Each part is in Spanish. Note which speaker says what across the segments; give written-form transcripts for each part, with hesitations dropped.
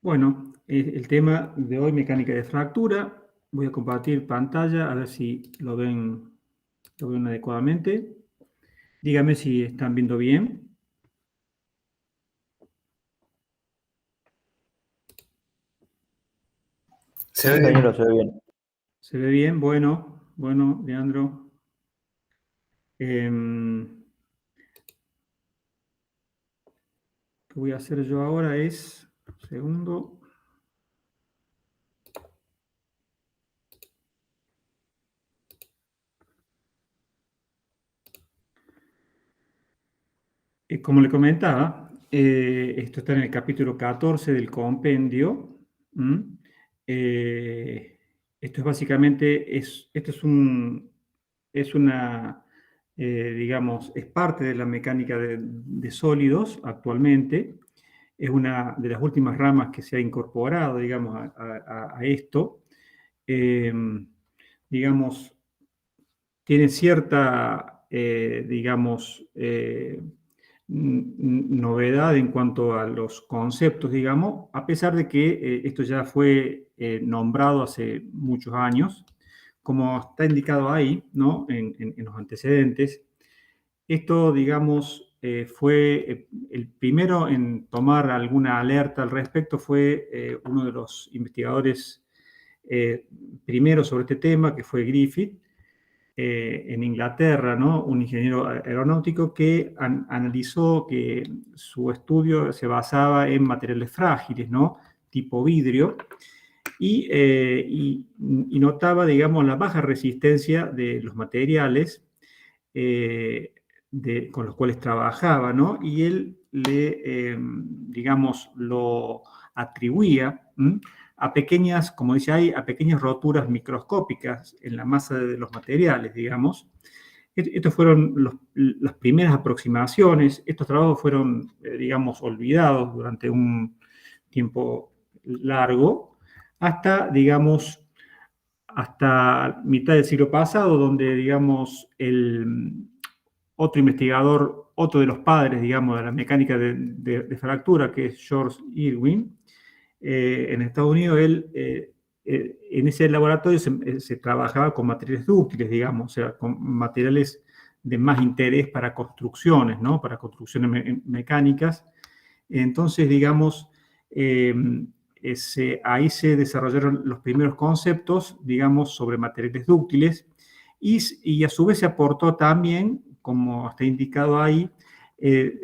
Speaker 1: Bueno, el tema de hoy, mecánica de fractura. Voy a compartir pantalla, a ver si lo ven adecuadamente. Dígame si están viendo bien.
Speaker 2: Se ve bien. Se ve bien.
Speaker 1: ¿Se ve bien? Bueno, Leandro. Lo que voy a hacer yo ahora es, un segundo. Como le comentaba, esto está en el capítulo 14 del compendio. Esto es básicamente, digamos, es parte de la mecánica de sólidos actualmente. Es una de las últimas ramas que se ha incorporado, digamos, a esto. Digamos, tiene cierta, digamos, novedad en cuanto a los conceptos, digamos, a pesar de que esto ya fue nombrado hace muchos años, como está indicado ahí, ¿no? En los antecedentes. Esto, digamos, fue el primero en tomar alguna alerta al respecto, fue uno de los investigadores primeros sobre este tema, que fue Griffith, en Inglaterra, ¿no? Un ingeniero aeronáutico que analizó que su estudio se basaba en materiales frágiles, ¿no? Tipo vidrio, y notaba, digamos, la baja resistencia de los materiales con los cuales trabajaba, ¿no? Y él digamos, lo atribuía a pequeñas, como dice ahí, a pequeñas roturas microscópicas en la masa de los materiales, digamos. Estas fueron las primeras aproximaciones. Estos trabajos fueron, digamos, olvidados durante un tiempo largo, hasta, digamos, hasta mitad del siglo pasado, donde, digamos, otro investigador, otro de los padres, digamos, de la mecánica de fractura, que es George Irwin, en Estados Unidos, él, en ese laboratorio se trabajaba con materiales dúctiles, digamos, o sea, con materiales de más interés para construcciones, ¿no? Para construcciones mecánicas. Entonces, digamos, ahí se desarrollaron los primeros conceptos, digamos, sobre materiales dúctiles y a su vez se aportó también, como está indicado ahí,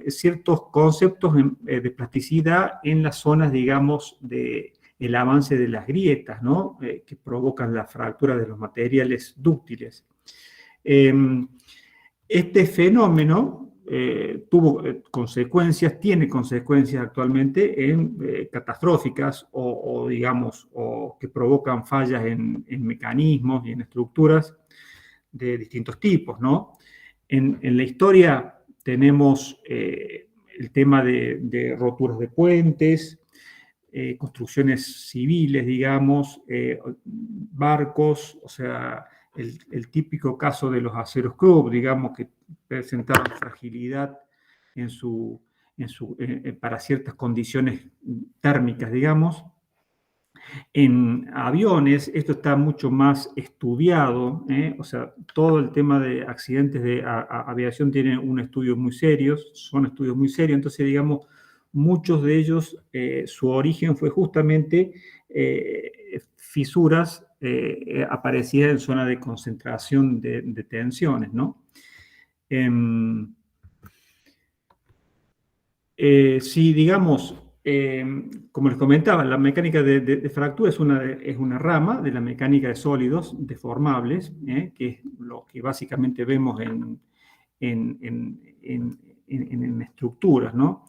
Speaker 1: ciertos conceptos de plasticidad en las zonas, digamos, del avance de las grietas, ¿no? Que provocan la fractura de los materiales dúctiles. Este fenómeno tuvo consecuencias, tiene consecuencias actualmente catastróficas digamos, o que provocan fallas en mecanismos y en estructuras de distintos tipos, ¿no? En la historia tenemos el tema de roturas de puentes, construcciones civiles, digamos, barcos, o sea, el típico caso de los aceros Krupp, digamos, que presentaban fragilidad para ciertas condiciones térmicas, digamos. En aviones esto está mucho más estudiado, o sea, todo el tema de accidentes de aviación tiene un estudio muy serio, son estudios muy serios, entonces, digamos, muchos de ellos, su origen fue justamente fisuras aparecidas en zona de concentración de tensiones, ¿no? Si, digamos, como les comentaba, la mecánica de fractura es una rama de la mecánica de sólidos deformables, que es lo que básicamente vemos en estructuras, ¿no?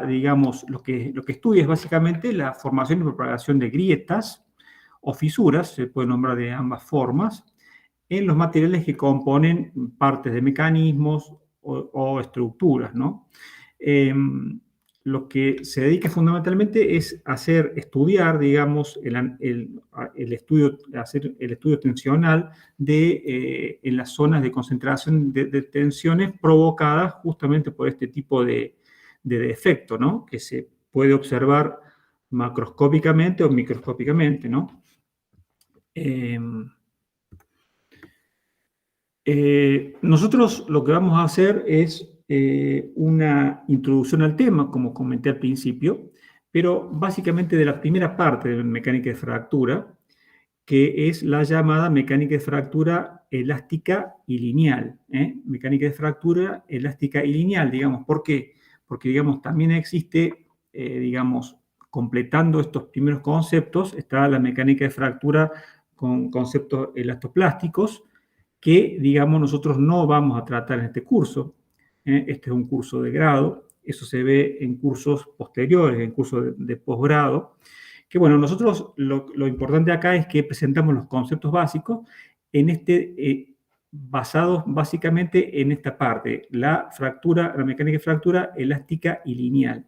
Speaker 1: Digamos, lo que estudia es básicamente la formación y propagación de grietas o fisuras, se puede nombrar de ambas formas, en los materiales que componen partes de mecanismos o estructuras, ¿no? Lo que se dedica fundamentalmente es estudiar, digamos, hacer el estudio tensional en las zonas de concentración de tensiones provocadas justamente por este tipo de defecto, ¿no? Que se puede observar macroscópicamente o microscópicamente, ¿no? Nosotros lo que vamos a hacer es una introducción al tema, como comenté al principio, pero básicamente de la primera parte de mecánica de fractura, que es la llamada mecánica de fractura elástica y lineal. Mecánica de fractura elástica y lineal, digamos. ¿Por qué? Porque, digamos, también existe, digamos, completando estos primeros conceptos, está la mecánica de fractura con conceptos elastoplásticos, que, digamos, nosotros no vamos a tratar en este curso. Este es un curso de grado, eso se ve en cursos posteriores, en cursos de posgrado, que bueno, nosotros lo importante acá es que presentamos los conceptos básicos basados básicamente en esta parte, la mecánica de fractura elástica y lineal.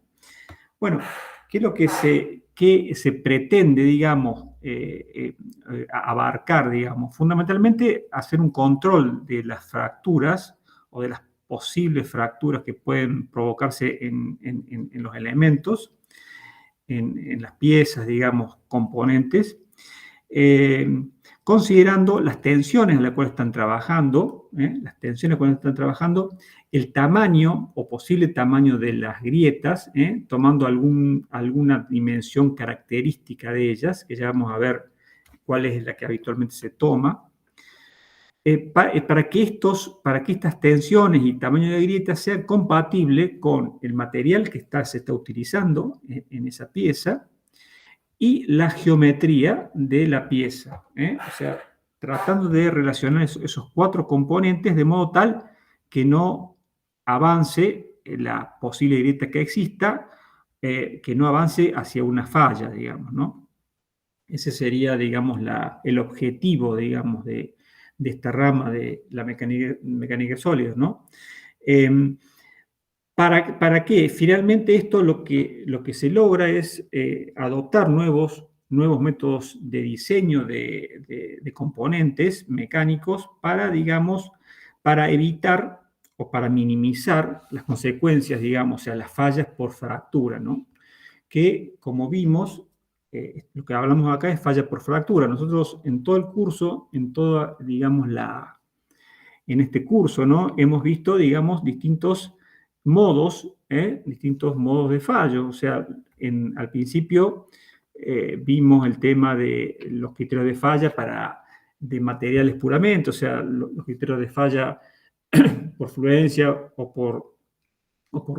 Speaker 1: Bueno, ¿qué es lo que se pretende, digamos, abarcar, digamos? Fundamentalmente, hacer un control de las fracturas o de las posibles fracturas que pueden provocarse en los elementos, en las piezas, digamos, componentes, considerando las tensiones en las cuales están trabajando, el tamaño o posible tamaño de las grietas, tomando alguna dimensión característica de ellas, que ya vamos a ver cuál es la que habitualmente se toma, para que estas tensiones y tamaño de grietas sean compatibles con el material que se está utilizando en esa pieza y la geometría de la pieza. O sea, tratando de relacionar esos cuatro componentes de modo tal que no avance la posible grieta que exista, que no avance hacia una falla, digamos, ¿no? Ese sería, digamos, el objetivo, digamos, de esta rama de la mecánica de sólidos, ¿no? ¿Para qué? Finalmente esto lo que se logra es adoptar nuevos métodos de diseño de componentes mecánicos para, digamos, para evitar o para minimizar las consecuencias, digamos, o sea, las fallas por fractura, ¿no? Que, como vimos, lo que hablamos acá es falla por fractura. Nosotros en todo el curso, digamos, en este curso, ¿no? Hemos visto, digamos, distintos modos de fallo. O sea, al principio vimos el tema de los criterios de falla de materiales puramente, o sea, los criterios de falla por fluencia o por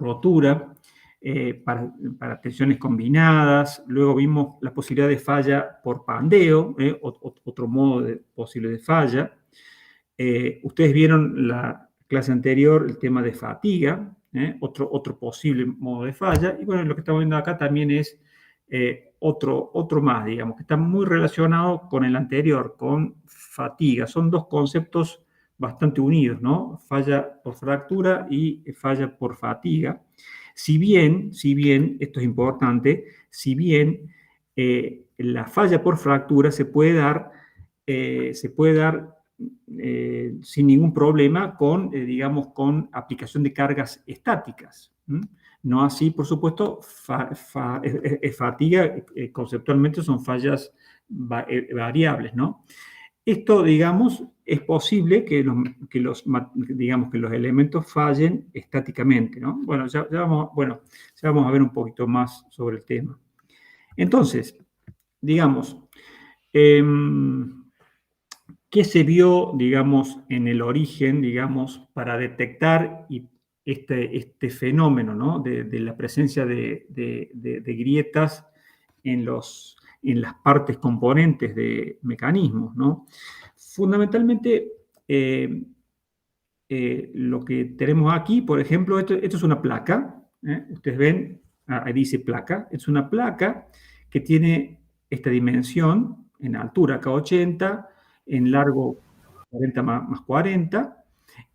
Speaker 1: rotura, para tensiones combinadas. Luego vimos la posibilidad de falla por pandeo, otro modo posible de falla. Ustedes vieron la clase anterior el tema de fatiga, otro posible modo de falla. Y bueno, lo que estamos viendo acá también es otro más, digamos, que está muy relacionado con el anterior, con fatiga. Son dos conceptos bastante unidos, ¿no? Falla por fractura y falla por fatiga. Si bien, esto es importante, si bien la falla por fractura se puede dar sin ningún problema digamos, con aplicación de cargas estáticas. No así, por supuesto, fatiga, conceptualmente son fallas variables, ¿no? Esto, digamos, es posible que los elementos fallen estáticamente, ¿no? Bueno, ya vamos a ver un poquito más sobre el tema. Entonces, digamos, ¿qué se vio, digamos, en el origen, digamos, para detectar este fenómeno, ¿no? de la presencia de grietas en las partes componentes de mecanismos, ¿no? Fundamentalmente, lo que tenemos aquí, por ejemplo, esto es una placa. Ustedes ven, ahí dice placa. Es una placa que tiene esta dimensión en altura, acá 80, en largo 40 más 40.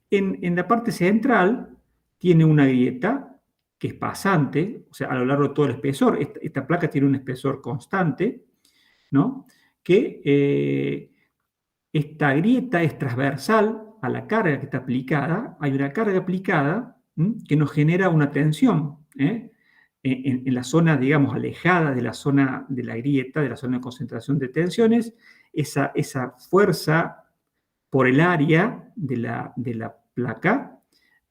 Speaker 1: En la parte central tiene una grieta que es pasante, o sea, a lo largo de todo el espesor. Esta placa tiene un espesor constante, ¿no? Que esta grieta es transversal a la carga que está aplicada. Hay una carga aplicada que nos genera una tensión en la zona, digamos, alejada de la zona de la grieta, de la zona de concentración de tensiones, esa fuerza por el área de la placa,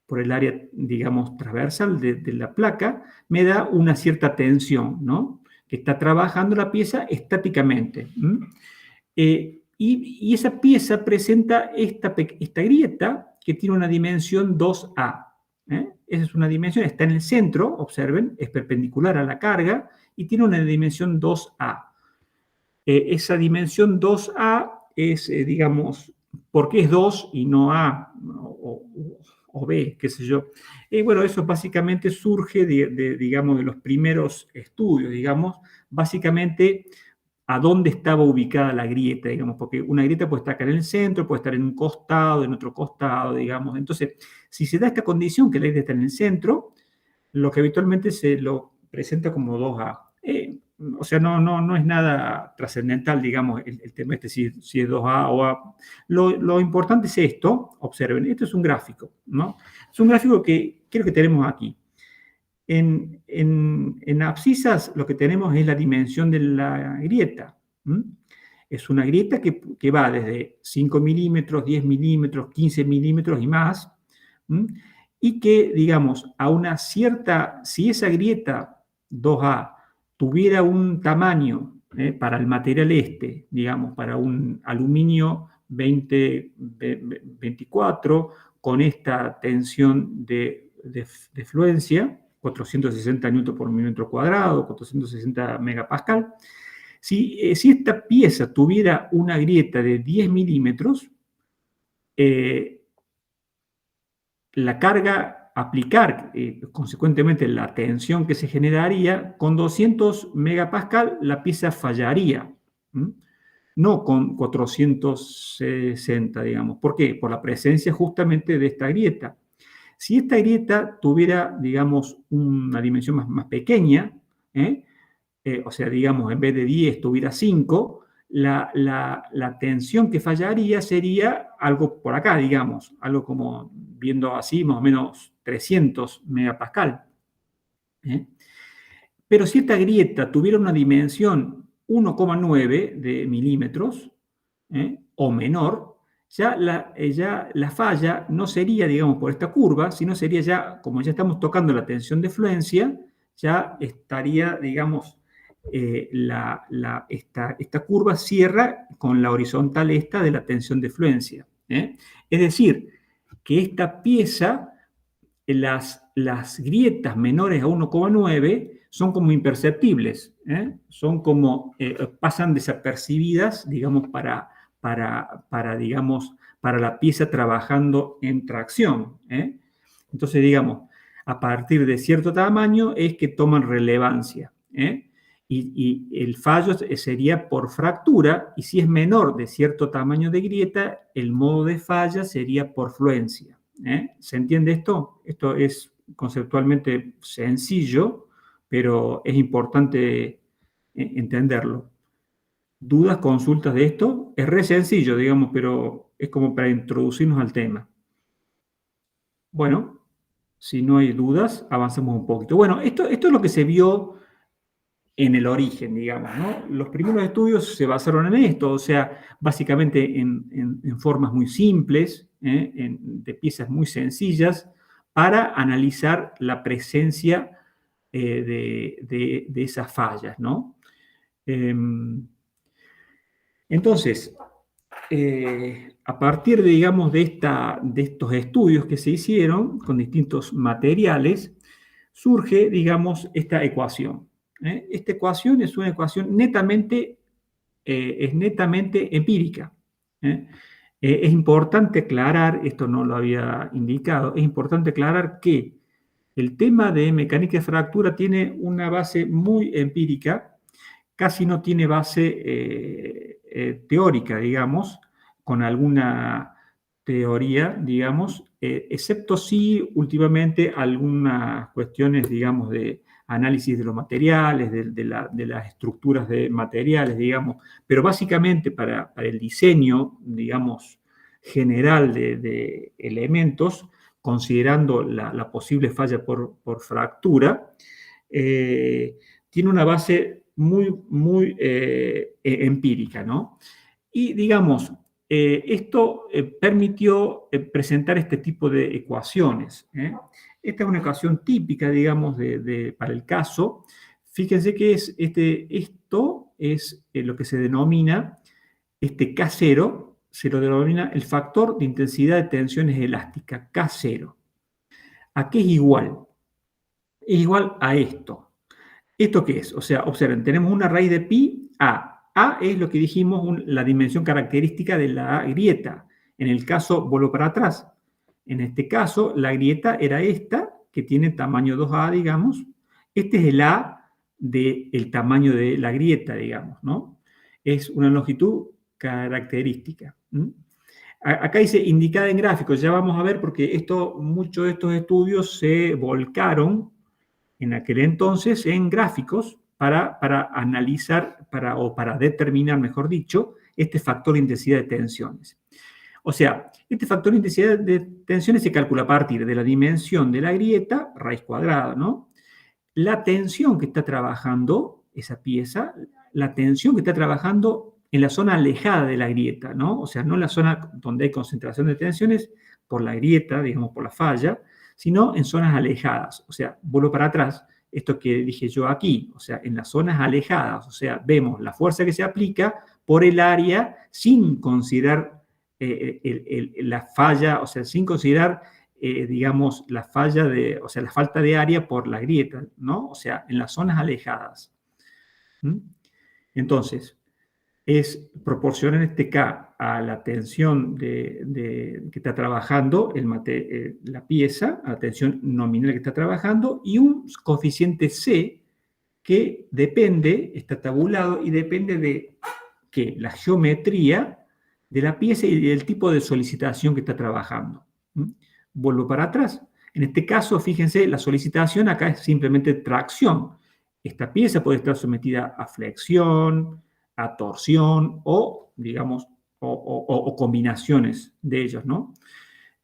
Speaker 1: por el área, digamos, transversal de la placa, me da una cierta tensión, ¿no? Que está trabajando la pieza estáticamente. Y esa pieza presenta esta grieta que tiene una dimensión 2A. Esa es una dimensión, está en el centro, observen, es perpendicular a la carga y tiene una dimensión 2A. Esa dimensión 2A es, digamos, ¿por qué es 2 y no A o B, qué sé yo? Bueno, eso básicamente surge digamos, de los primeros estudios, digamos, básicamente a dónde estaba ubicada la grieta, digamos, porque una grieta puede estar acá en el centro, puede estar en un costado, en otro costado, digamos. Entonces, si se da esta condición que la grieta está en el centro, lo que habitualmente se lo presenta como 2A. O sea, no es nada trascendental, digamos, el tema este, si es 2A o A. Lo importante es esto, observen, esto es un gráfico, ¿no? Es un gráfico que creo que tenemos aquí. En abscisas lo que tenemos es la dimensión de la grieta. Es una grieta que va desde 5 milímetros, 10 milímetros, 15 milímetros y más, y que, digamos, a una cierta, si esa grieta 2A tuviera un tamaño para el material este, digamos, para un aluminio 24 con esta tensión de fluencia, 460 Newton por milímetro cuadrado, 460 megapascal. Si esta pieza tuviera una grieta de 10 milímetros, la carga a aplicar, consecuentemente la tensión que se generaría, con 200 megapascal la pieza fallaría. No con 460, digamos. ¿Por qué? Por la presencia justamente de esta grieta. Si esta grieta tuviera, digamos, una dimensión más pequeña, o sea, digamos, en vez de 10 tuviera 5, la tensión que fallaría sería algo por acá, digamos, algo como, viendo así, más o menos 300 megapascal. Pero si esta grieta tuviera una dimensión 1,9 de milímetros o menor, ya la falla no sería, digamos, por esta curva, sino sería ya, como ya estamos tocando la tensión de fluencia, ya estaría, digamos, esta curva cierra con la horizontal esta de la tensión de fluencia. Es decir, que esta pieza, las grietas menores a 1,9 son como imperceptibles, son como, pasan desapercibidas, digamos, digamos, para la pieza trabajando en tracción. Entonces, digamos, a partir de cierto tamaño es que toman relevancia. Y el fallo sería por fractura, y si es menor de cierto tamaño de grieta, el modo de falla sería por fluencia. ¿Se entiende esto? Esto es conceptualmente sencillo, pero es importante entenderlo. ¿Dudas, consultas de esto? Es re sencillo, digamos, pero es como para introducirnos al tema. Bueno, si no hay dudas, avancemos un poquito. Bueno, esto es lo que se vio en el origen, digamos, ¿no? Los primeros estudios se basaron en esto, o sea, básicamente en formas muy simples, de piezas muy sencillas, para analizar la presencia de esas fallas, ¿no? Entonces, a partir, digamos, de estos estudios que se hicieron con distintos materiales, surge, digamos, esta ecuación. Esta ecuación es una ecuación netamente empírica. Es importante aclarar, esto no lo había indicado, es importante aclarar que el tema de mecánica de fractura tiene una base muy empírica, casi no tiene base teórica, digamos, con alguna teoría, digamos, excepto sí últimamente algunas cuestiones, digamos, de análisis de los materiales, de las estructuras de materiales, digamos, pero básicamente para el diseño, digamos, general de elementos, considerando la posible falla por fractura, tiene una base muy empírica, ¿no? Y, digamos, esto permitió presentar este tipo de ecuaciones. Esta es una ecuación típica, digamos, para el caso. Fíjense que esto es lo que se denomina, K0, se lo denomina el factor de intensidad de tensiones elásticas, K0. ¿A qué es igual? Es igual a esto. ¿Esto qué es? O sea, observen, tenemos una raíz de pi a. A es lo que dijimos, la dimensión característica de la grieta. En el caso, vuelvo para atrás. En este caso, la grieta era esta, que tiene tamaño 2A, digamos. Este es el A del tamaño de la grieta, digamos, ¿no? Es una longitud característica. Acá dice indicada en gráficos, ya vamos a ver, porque muchos de estos estudios se volcaron en aquel entonces en gráficos para analizar, para determinar, mejor dicho, este factor de intensidad de tensiones. O sea, este factor de intensidad de tensiones se calcula a partir de la dimensión de la grieta, raíz cuadrada, ¿no? La tensión que está trabajando esa pieza, la tensión que está trabajando en la zona alejada de la grieta, ¿no? O sea, no en la zona donde hay concentración de tensiones por la grieta, digamos, por la falla, sino en zonas alejadas. O sea, vuelvo para atrás, esto que dije yo aquí, o sea, en las zonas alejadas, o sea, vemos la fuerza que se aplica por el área sin considerar la falla, o sea, sin considerar, digamos, la falta de área por la grieta, ¿no? O sea, en las zonas alejadas. Entonces, es proporcionar este K a la tensión que está trabajando la pieza, a la tensión nominal que está trabajando, y un coeficiente C que está tabulado y depende de la geometría de la pieza y del tipo de solicitación que está trabajando. Vuelvo para atrás. En este caso, fíjense, la solicitación acá es simplemente tracción. Esta pieza puede estar sometida a flexión, a torsión o, digamos, o combinaciones de ellos, ¿no?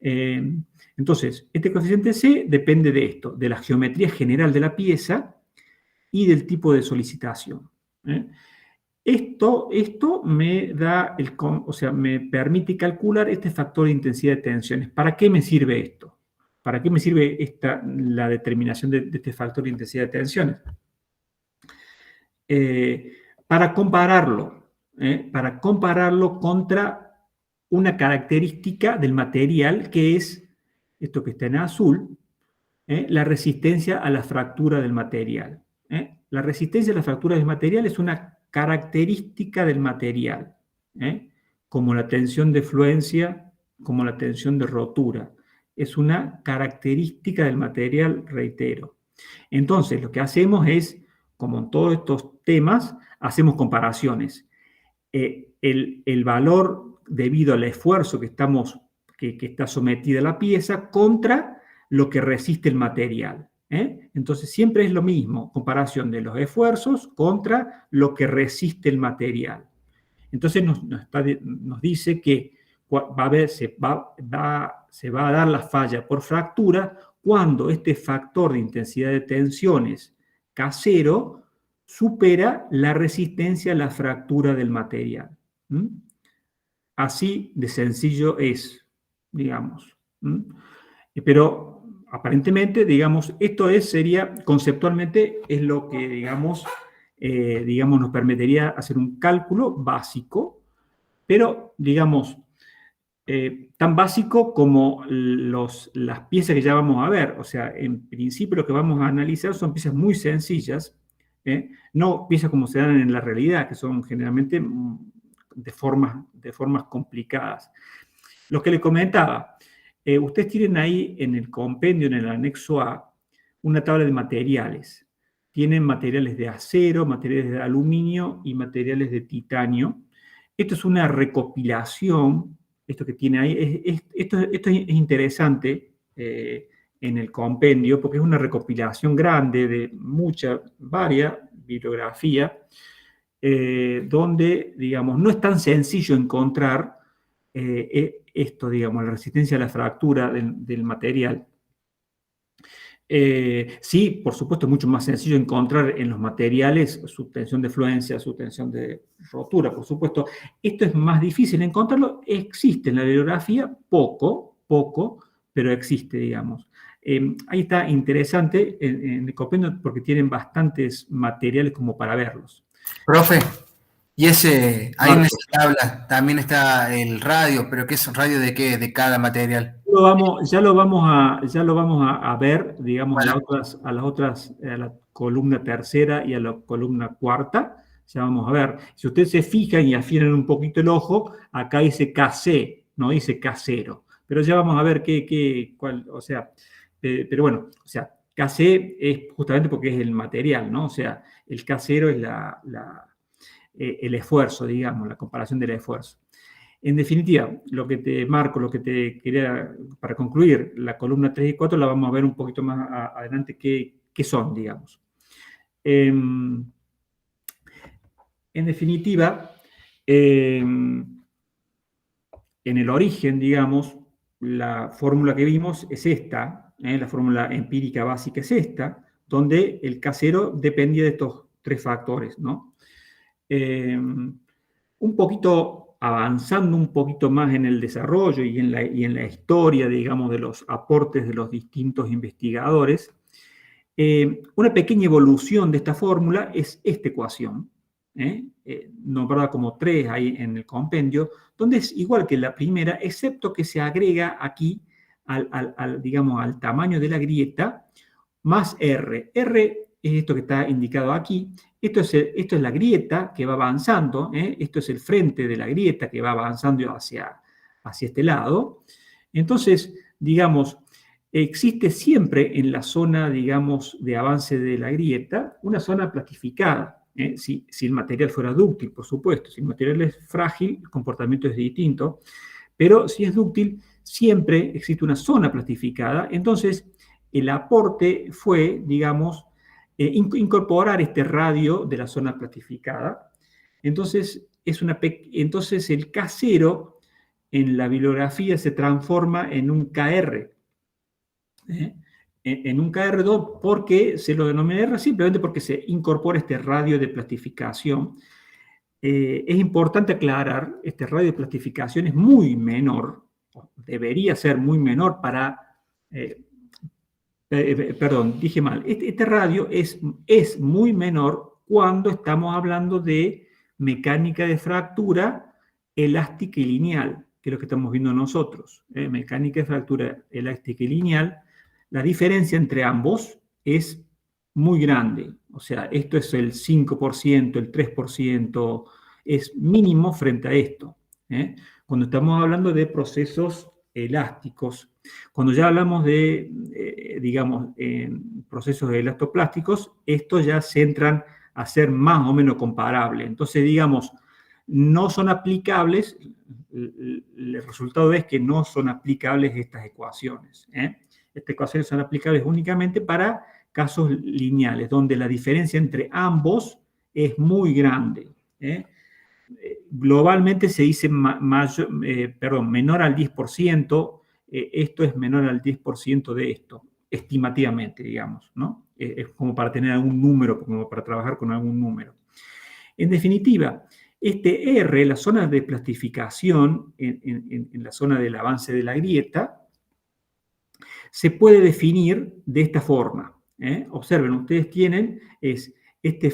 Speaker 1: Entonces, este coeficiente C depende de esto, de la geometría general de la pieza y del tipo de solicitación. Esto me da me permite calcular este factor de intensidad de tensiones. ¿Para qué me sirve esto? ¿Para qué me sirve la determinación de este factor de intensidad de tensiones? Para compararlo contra una característica del material que es, esto que está en azul, la resistencia a la fractura del material. La resistencia a la fractura del material es una característica del material, como la tensión de fluencia, como la tensión de rotura. Es una característica del material, reitero. Entonces, lo que hacemos es, como en todos estos temas, hacemos comparaciones. El valor debido al esfuerzo que está sometida la pieza contra lo que resiste el material. Entonces, siempre es lo mismo, comparación de los esfuerzos contra lo que resiste el material. Entonces, nos dice que se va a dar la falla por fractura cuando este factor de intensidad de tensiones K0 supera la resistencia a la fractura del material. Así de sencillo es, digamos. Pero aparentemente, digamos, sería conceptualmente, es lo que, digamos, nos permitiría hacer un cálculo básico, pero, digamos, tan básico como las piezas que ya vamos a ver. O sea, en principio lo que vamos a analizar son piezas muy sencillas, no piezas como se dan en la realidad, que son generalmente de formas complicadas. Lo que le comentaba, ustedes tienen ahí en el compendio, en el anexo A, una tabla de materiales. Tienen materiales de acero, materiales de aluminio y materiales de titanio. Esto es una recopilación, esto que tiene ahí, esto es interesante en el compendio, porque es una recopilación grande de varias bibliografía, donde, digamos, no es tan sencillo encontrar esto, digamos, la resistencia a la fractura del material. Sí, por supuesto, es mucho más sencillo encontrar en los materiales su tensión de fluencia, su tensión de rotura, por supuesto. Esto es más difícil encontrarlo. Existe en la bibliografía, poco, pero existe, digamos. Ahí está interesante en el compendio porque tienen bastantes materiales como para verlos.
Speaker 3: Profe, y ahí en
Speaker 1: Marco.
Speaker 3: esa tabla también está el radio, pero ¿qué es un radio de qué? De cada material.
Speaker 1: Ya lo vamos a ver, digamos,
Speaker 3: Bueno.
Speaker 1: a la columna tercera y a la columna cuarta. Ya vamos a ver. Si ustedes se fijan y afinan un poquito el ojo, acá dice KC, no dice K0. Pero ya vamos a ver cuál, o sea, pero bueno, o sea, KC es justamente porque es el material, ¿no? O sea, el K0 es el esfuerzo, digamos, la comparación del esfuerzo. En definitiva, lo que te quería, para concluir, la columna 3 y 4 la vamos a ver un poquito más adelante qué son, digamos. En definitiva, en el origen, digamos, la fórmula que vimos es esta, la fórmula empírica básica es esta, donde el K0 dependía de estos 3 factores, ¿no? Un poquito avanzando un poquito más en el desarrollo y en la historia, digamos, de los aportes de los distintos investigadores, una pequeña evolución de esta fórmula es esta ecuación, nombrada como 3 ahí en el compendio, donde es igual que la primera, excepto que se agrega aquí, digamos, al tamaño de la grieta, más R. R es esto que está indicado aquí. Esto es la grieta que va avanzando, esto es el frente de la grieta que va avanzando hacia este lado. Entonces, digamos, existe siempre en la zona, digamos, de avance de la grieta, una zona plastificada. Si el material fuera dúctil, por supuesto. Si el material es frágil, el comportamiento es distinto. Pero si es dúctil, siempre existe una zona plastificada. Entonces, el aporte fue, digamos, incorporar este radio de la zona plastificada. Entonces, entonces el K0 en la bibliografía se transforma en un KR. En un KR2, porque se lo denomina R simplemente porque se incorpora este radio de plastificación. Es importante aclarar, este radio de plastificación es muy menor, debería ser muy menor para... perdón, dije mal. Este radio es muy menor cuando estamos hablando de mecánica de fractura elástica y lineal, que es lo que estamos viendo nosotros. Mecánica de fractura elástica y lineal. La diferencia entre ambos es muy grande. O sea, esto es el 5%, el 3%, es mínimo frente a esto. Cuando estamos hablando de procesos elásticos, cuando ya hablamos de, digamos, procesos elastoplásticos, estos ya se entran a ser más o menos comparables. Entonces, digamos, no son aplicables, el resultado es que no son aplicables estas ecuaciones. Estas ecuaciones son aplicables únicamente para casos lineales, donde la diferencia entre ambos es muy grande. Globalmente se dice menor al 10%, esto es menor al 10% de esto, estimativamente, digamos, ¿no? Es como para tener algún número, como para trabajar con algún número. En definitiva, este R, la zona de plastificación en la zona del avance de la grieta, se puede definir de esta forma. Observen, ustedes tienen este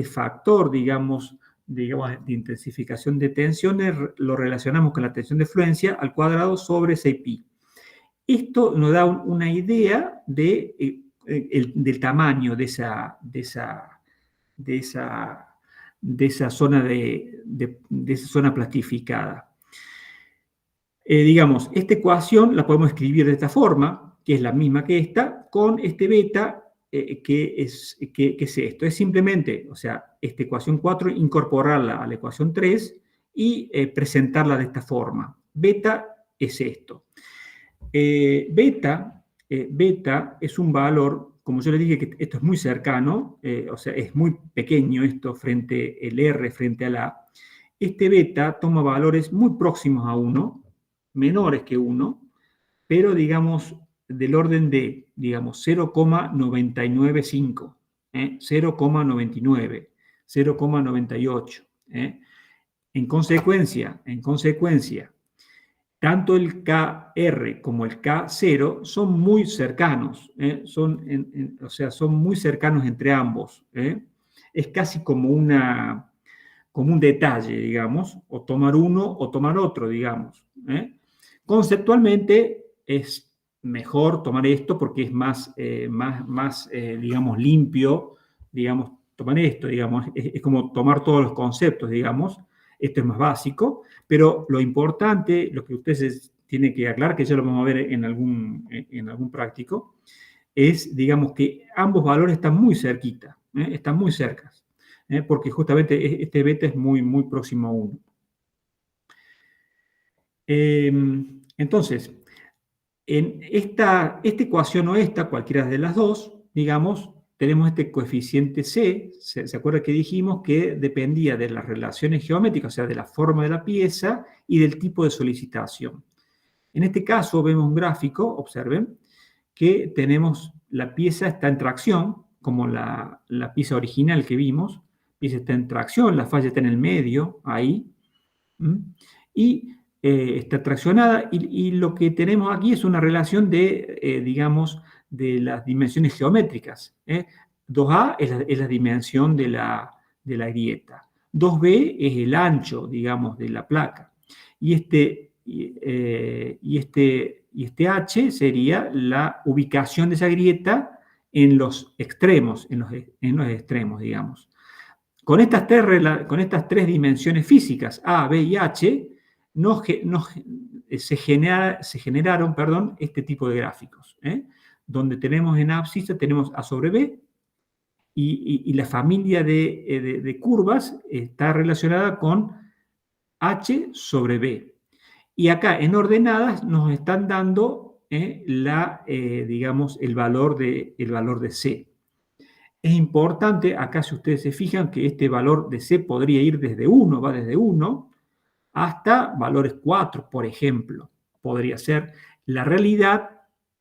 Speaker 1: factor, digamos, de intensificación de tensiones, lo relacionamos con la tensión de fluencia al cuadrado sobre 6pi. Esto nos da una idea del tamaño de esa zona esa zona plastificada. Digamos, esta ecuación la podemos escribir de esta forma, que es la misma que esta, con este beta, que es esto. Es simplemente, o sea, esta ecuación 4, incorporarla a la ecuación 3 y presentarla de esta forma. Beta es esto. Beta es un valor, como yo le dije, que esto es muy cercano, o sea, es muy pequeño esto frente el R frente al A. Este beta toma valores muy próximos a 1, menores que 1, pero digamos del orden de, digamos, 0,995, 0,99, 0,98. En consecuencia, tanto el KR como el K0 son muy cercanos, o sea, son muy cercanos entre ambos. Es casi como un detalle, digamos, o tomar uno o tomar otro, digamos. Conceptualmente es mejor tomar esto porque es más, digamos, limpio, digamos, tomar esto, digamos, es como tomar todos los conceptos, digamos. Esto es más básico, pero lo importante, lo que ustedes tienen que aclarar, que ya lo vamos a ver en algún práctico, es, digamos, que ambos valores están muy cerquita, están muy cercas, porque justamente este beta es muy, muy próximo a 1. Entonces, en esta ecuación o cualquiera de las dos, digamos, tenemos este coeficiente C. ¿Se acuerda que dijimos que dependía de las relaciones geométricas, o sea, de la forma de la pieza y del tipo de solicitación? En este caso vemos un gráfico, observen, que tenemos la pieza está en tracción, como la pieza original que vimos. La pieza está en tracción, la falla está en el medio, ahí. Y está traccionada, y lo que tenemos aquí es una relación de, digamos, de las dimensiones geométricas. 2A es la dimensión de la grieta. 2B es el ancho, digamos, de la placa. Y este H sería la ubicación de esa grieta en los extremos, en los extremos, digamos. Con estas tres dimensiones físicas, A, B y H, se generaron este tipo de gráficos, donde tenemos en abscissa tenemos A sobre B, y la familia de curvas está relacionada con H sobre B. Y acá en ordenadas nos están dando digamos, el valor de C. Es importante, acá si ustedes se fijan, que este valor de C podría ir desde 1, va desde 1 hasta valores 4, por ejemplo. Podría ser. La realidad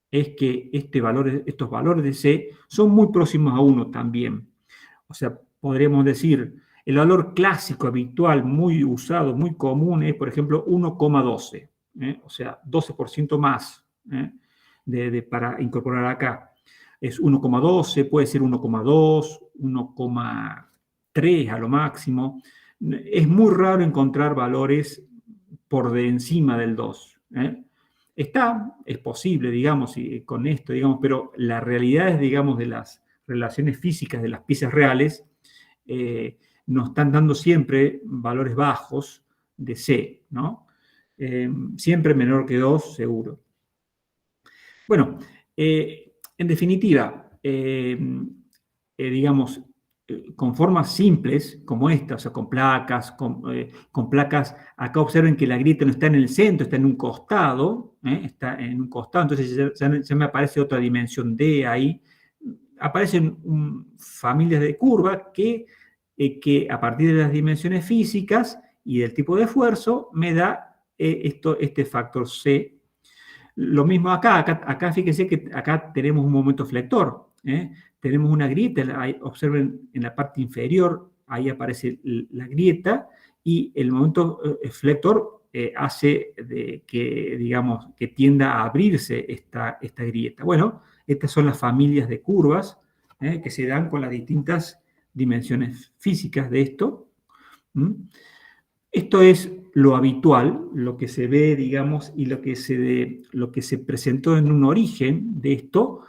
Speaker 1: es que estos valores de C son muy próximos a 1 también. O sea, podríamos decir, el valor clásico, habitual, muy usado, muy común es, por ejemplo, 1,12. O sea, 12% más para incorporar acá. Es 1,12, puede ser 1,2, 1,3 a lo máximo. Es muy raro encontrar valores por de encima del 2. Es posible, digamos, con esto, digamos, pero la realidad es, digamos, de las relaciones físicas de las piezas reales, nos están dando siempre valores bajos de C, ¿no? Siempre menor que 2, seguro. Bueno, en definitiva, digamos, con formas simples como esta, o sea, con placas, acá observen que la grieta no está en el centro, está en un costado, entonces ya me aparece otra dimensión D ahí. Aparecen familias de curvas que a partir de las dimensiones físicas y del tipo de esfuerzo me da este factor C. Lo mismo acá fíjense que acá tenemos un momento flector, tenemos una grieta, observen en la parte inferior, ahí aparece la grieta, y el momento flector hace que tienda a abrirse esta grieta. Bueno, estas son las familias de curvas que se dan con las distintas dimensiones físicas de esto. Esto es lo habitual, lo que se ve, digamos, y lo que se presentó en un origen de esto.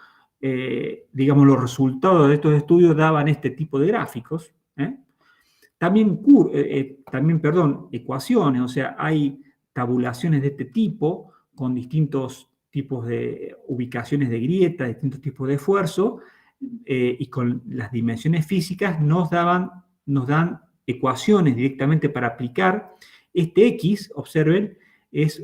Speaker 1: Digamos, los resultados de estos estudios daban este tipo de gráficos. También, ecuaciones, o sea, hay tabulaciones de este tipo con distintos tipos de ubicaciones de grieta, distintos tipos de esfuerzo, y con las dimensiones físicas nos dan ecuaciones directamente para aplicar. Este X, observen, es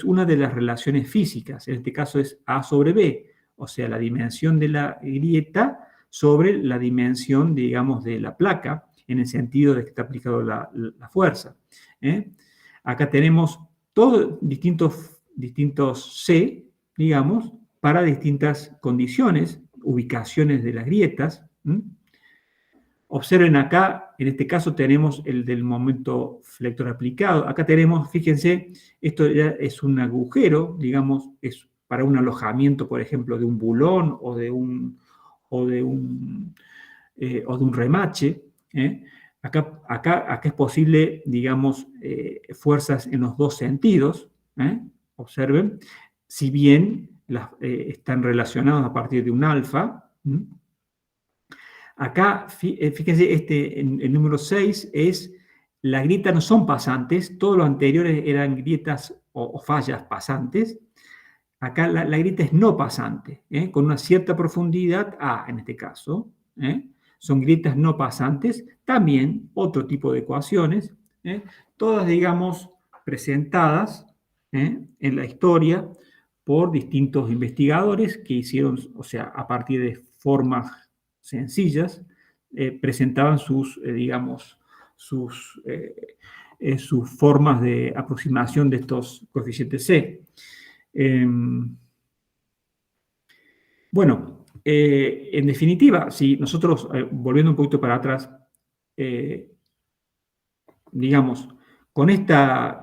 Speaker 1: una de las relaciones físicas. En este caso es A sobre B, o sea, la dimensión de la grieta sobre la dimensión, digamos, de la placa, en el sentido de que está aplicado la fuerza. Acá tenemos todos distintos C, digamos, para distintas condiciones, ubicaciones de las grietas. Observen acá, en este caso tenemos el del momento flector aplicado. Acá tenemos, fíjense, esto ya es un agujero, digamos, es para un alojamiento, por ejemplo, de un bulón o de un remache. Acá es posible, digamos, fuerzas en los dos sentidos. Observen, si bien están relacionados a partir de un alfa. Acá, fíjense, el número 6 es, las grietas no son pasantes, todos los anteriores eran grietas o fallas pasantes. Acá la grieta es no pasante, con una cierta profundidad A en este caso. Son grietas no pasantes, también otro tipo de ecuaciones, todas, digamos, presentadas en la historia por distintos investigadores que hicieron, o sea, a partir de formas sencillas, presentaban sus, digamos, sus formas de aproximación de estos coeficientes C. Bueno, en definitiva, si nosotros, volviendo un poquito para atrás, digamos, con estas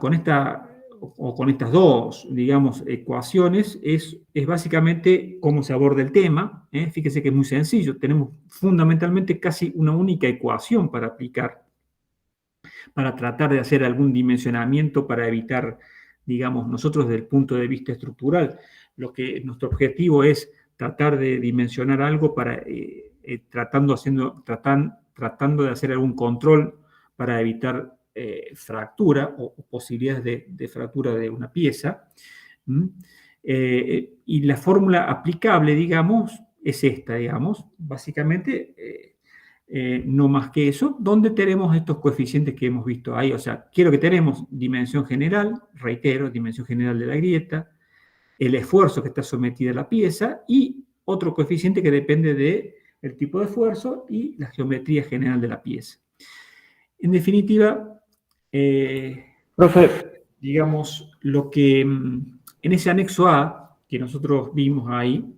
Speaker 1: dos, digamos, ecuaciones, es básicamente cómo se aborda el tema. Fíjese que es muy sencillo. Tenemos fundamentalmente casi una única ecuación para aplicar, para tratar de hacer algún dimensionamiento, para evitar, digamos, nosotros desde el punto de vista estructural, nuestro objetivo es tratar de dimensionar algo para, tratando de hacer algún control para evitar fractura o posibilidades de fractura de una pieza. Y la fórmula aplicable, digamos, es esta, digamos, básicamente, no más que eso, donde tenemos estos coeficientes que hemos visto ahí. O sea, quiero que tenemos dimensión general, reitero, dimensión general de la grieta, el esfuerzo que está sometida a la pieza y otro coeficiente que depende del tipo de esfuerzo y la geometría general de la pieza. En definitiva,
Speaker 2: Profe,
Speaker 1: digamos, lo que en ese anexo A que nosotros vimos ahí,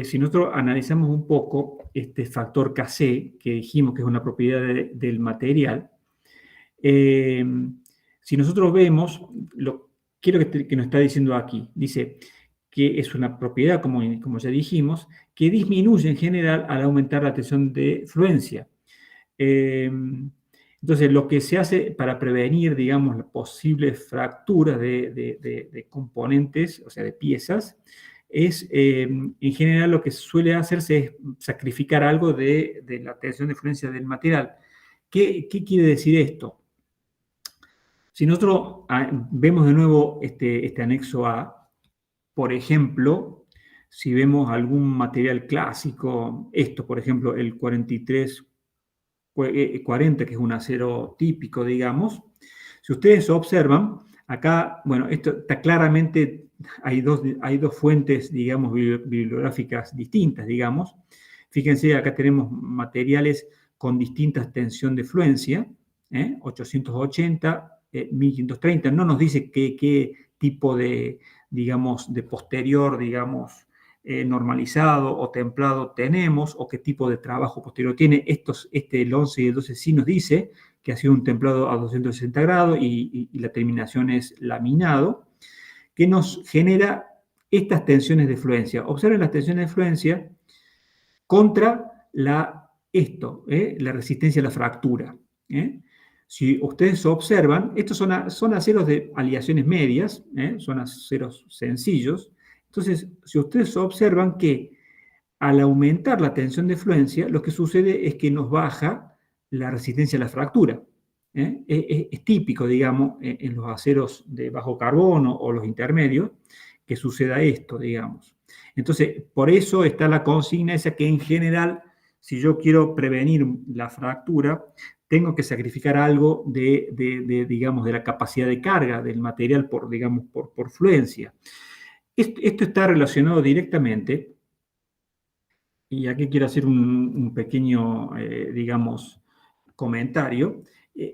Speaker 1: si nosotros analizamos un poco este factor Kc, que dijimos que es una propiedad del material, si nosotros vemos, quiero que nos está diciendo aquí, dice que es una propiedad, como ya dijimos, que disminuye en general al aumentar la tensión de fluencia. Entonces, lo que se hace para prevenir, digamos, las posibles fracturas de componentes, o sea, de piezas, es, en general, lo que suele hacerse es sacrificar algo de la tensión de fluencia del material. ¿Qué quiere decir esto? Si nosotros vemos de nuevo este anexo A, por ejemplo, si vemos algún material clásico, esto, por ejemplo, el 4340, que es un acero típico, digamos, si ustedes observan, acá, bueno, esto está claramente, hay dos fuentes, digamos, bibliográficas distintas, digamos. Fíjense, acá tenemos materiales con distintas tensión de fluencia, 880, 1530, no nos dice qué tipo de, digamos, de posterior, digamos, normalizado o templado tenemos, o qué tipo de trabajo posterior tiene. El 11 y el 12 sí nos dice que ha sido un templado a 260 grados y la terminación es laminado, que nos genera estas tensiones de fluencia. Observen las tensiones de fluencia contra la resistencia a la fractura. Si ustedes observan, estos son aceros de aleaciones medias, son aceros sencillos. Entonces, si ustedes observan que al aumentar la tensión de fluencia, lo que sucede es que nos baja la resistencia a la fractura. Es típico, digamos, en los aceros de bajo carbono o los intermedios, que suceda esto, digamos. Entonces, por eso está la consigna esa que en general, si yo quiero prevenir la fractura, tengo que sacrificar algo digamos, de la capacidad de carga del material por fluencia. Esto está relacionado directamente, y aquí quiero hacer un pequeño, digamos, comentario.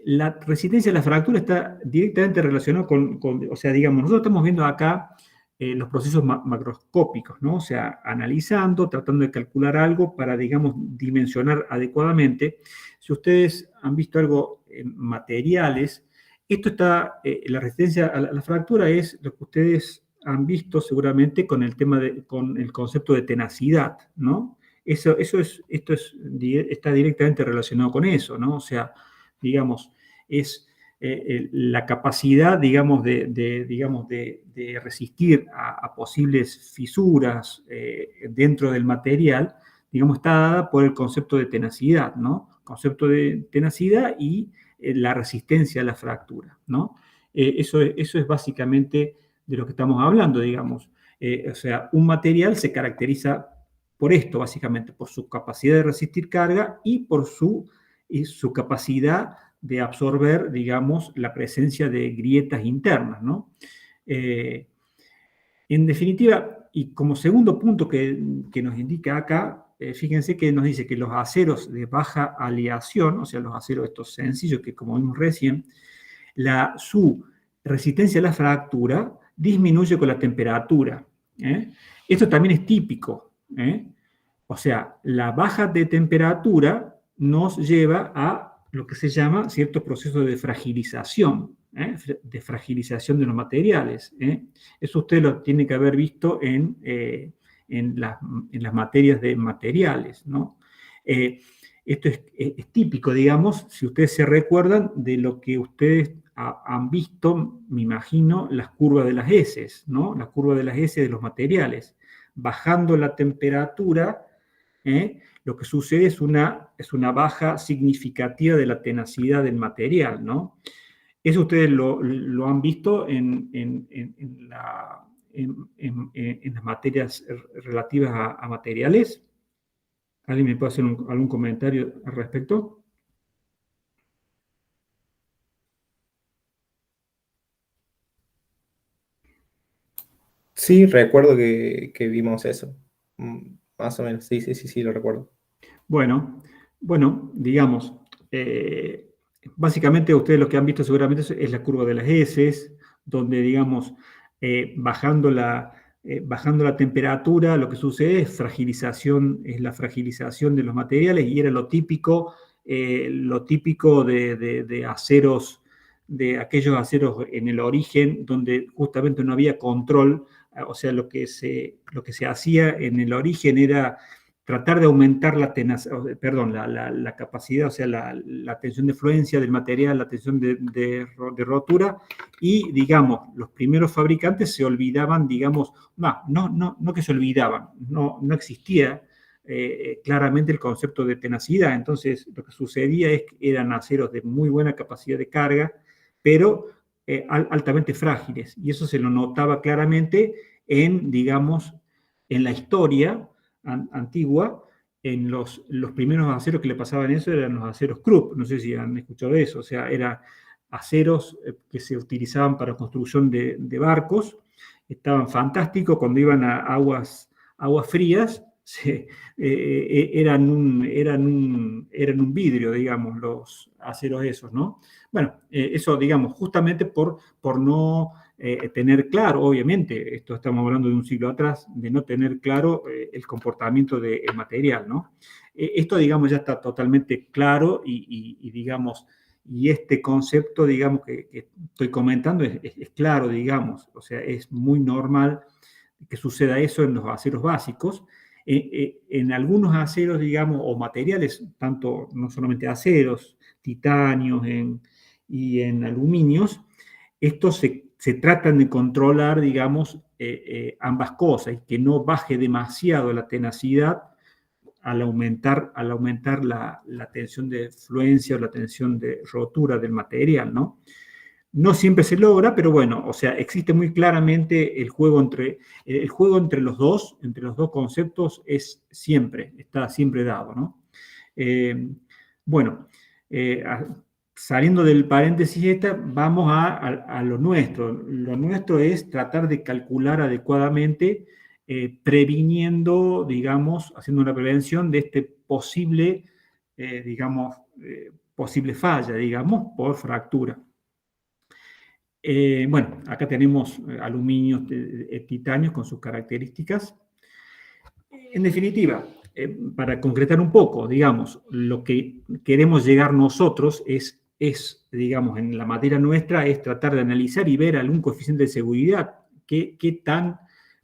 Speaker 1: La resistencia a la fractura está directamente relacionada o sea, digamos, nosotros estamos viendo acá los procesos macroscópicos, ¿no? O sea, analizando, tratando de calcular algo para, digamos, dimensionar adecuadamente. Si ustedes han visto algo en materiales, esto está, la resistencia a la fractura es lo que ustedes han visto seguramente con el tema con el concepto de tenacidad, ¿no? Está directamente relacionado con eso, ¿no? O sea, digamos, es la capacidad, digamos, de resistir a posibles fisuras dentro del material, digamos, está dada por el concepto de tenacidad, ¿no? Concepto de tenacidad y la resistencia a la fractura, ¿no? Eso es básicamente de lo que estamos hablando, digamos. O sea, un material se caracteriza por esto, básicamente, por su capacidad de resistir carga y por su capacidad de absorber, digamos, la presencia de grietas internas, ¿no? En definitiva, y como segundo punto que nos indica acá, fíjense que nos dice que los aceros de baja aleación, o sea, los aceros estos sencillos que como vimos recién, su resistencia a la fractura disminuye con la temperatura. Esto también es típico. O sea, la baja de temperatura nos lleva a lo que se llama ciertos procesos de fragilización, de los materiales. Eso usted lo tiene que haber visto en las materias de materiales, ¿no? Esto es típico, digamos, si ustedes se recuerdan de lo que ustedes han visto, me imagino, las curvas de las heces, ¿no? Las curvas de las heces de los materiales. Bajando la temperatura, lo que sucede es una baja significativa de la tenacidad del material, ¿no? Eso ustedes lo han visto en las materias relativas a materiales. ¿Alguien me puede hacer algún comentario al respecto?
Speaker 4: Sí, recuerdo que vimos eso. Más o menos, sí, lo recuerdo.
Speaker 1: Bueno, digamos, básicamente ustedes lo que han visto seguramente es la curva de las heces, donde, digamos, bajando la temperatura, lo que sucede es la fragilización de los materiales, y era lo típico de aceros, de aquellos aceros en el origen, donde justamente no había control. O sea, lo que se hacía en el origen era tratar de aumentar la capacidad, o sea, la tensión de fluencia del material, la tensión de rotura, y, digamos, los primeros fabricantes se olvidaban, digamos, no que se olvidaban, no existía claramente el concepto de tenacidad. Entonces, lo que sucedía es que eran aceros de muy buena capacidad de carga, pero altamente frágiles, y eso se lo notaba claramente digamos, en la historia antigua. En los primeros aceros que le pasaban eso eran los aceros Krupp, no sé si han escuchado de eso, o sea, eran aceros que se utilizaban para construcción de barcos, estaban fantásticos. Cuando iban a aguas frías, eran un vidrio, digamos, los aceros esos, ¿no? Bueno, eso, digamos, justamente por no tener claro, obviamente, esto estamos hablando de un siglo atrás, de no tener claro el comportamiento del material, ¿no? Esto, digamos, ya está totalmente claro, y digamos, y este concepto, digamos, que estoy comentando es claro, digamos, o sea, es muy normal que suceda eso en los aceros básicos. En algunos aceros, digamos, o materiales, tanto no solamente aceros, titanios y en aluminios, estos se tratan de controlar, digamos, ambas cosas, y que no baje demasiado la tenacidad al aumentar la tensión de fluencia o la tensión de rotura del material, ¿no? No siempre se logra, pero bueno, o sea, existe muy claramente el juego entre los dos conceptos, está siempre dado, ¿no? Bueno, saliendo del paréntesis vamos a lo nuestro. Lo nuestro es tratar de calcular adecuadamente, previniendo, digamos, haciendo una prevención de este posible, posible falla, digamos, por fractura. Bueno, acá tenemos aluminio, titanio con sus características. En definitiva, para concretar un poco, digamos, lo que queremos llegar nosotros es, digamos, en la materia nuestra, es tratar de analizar y ver algún coeficiente de seguridad, qué tan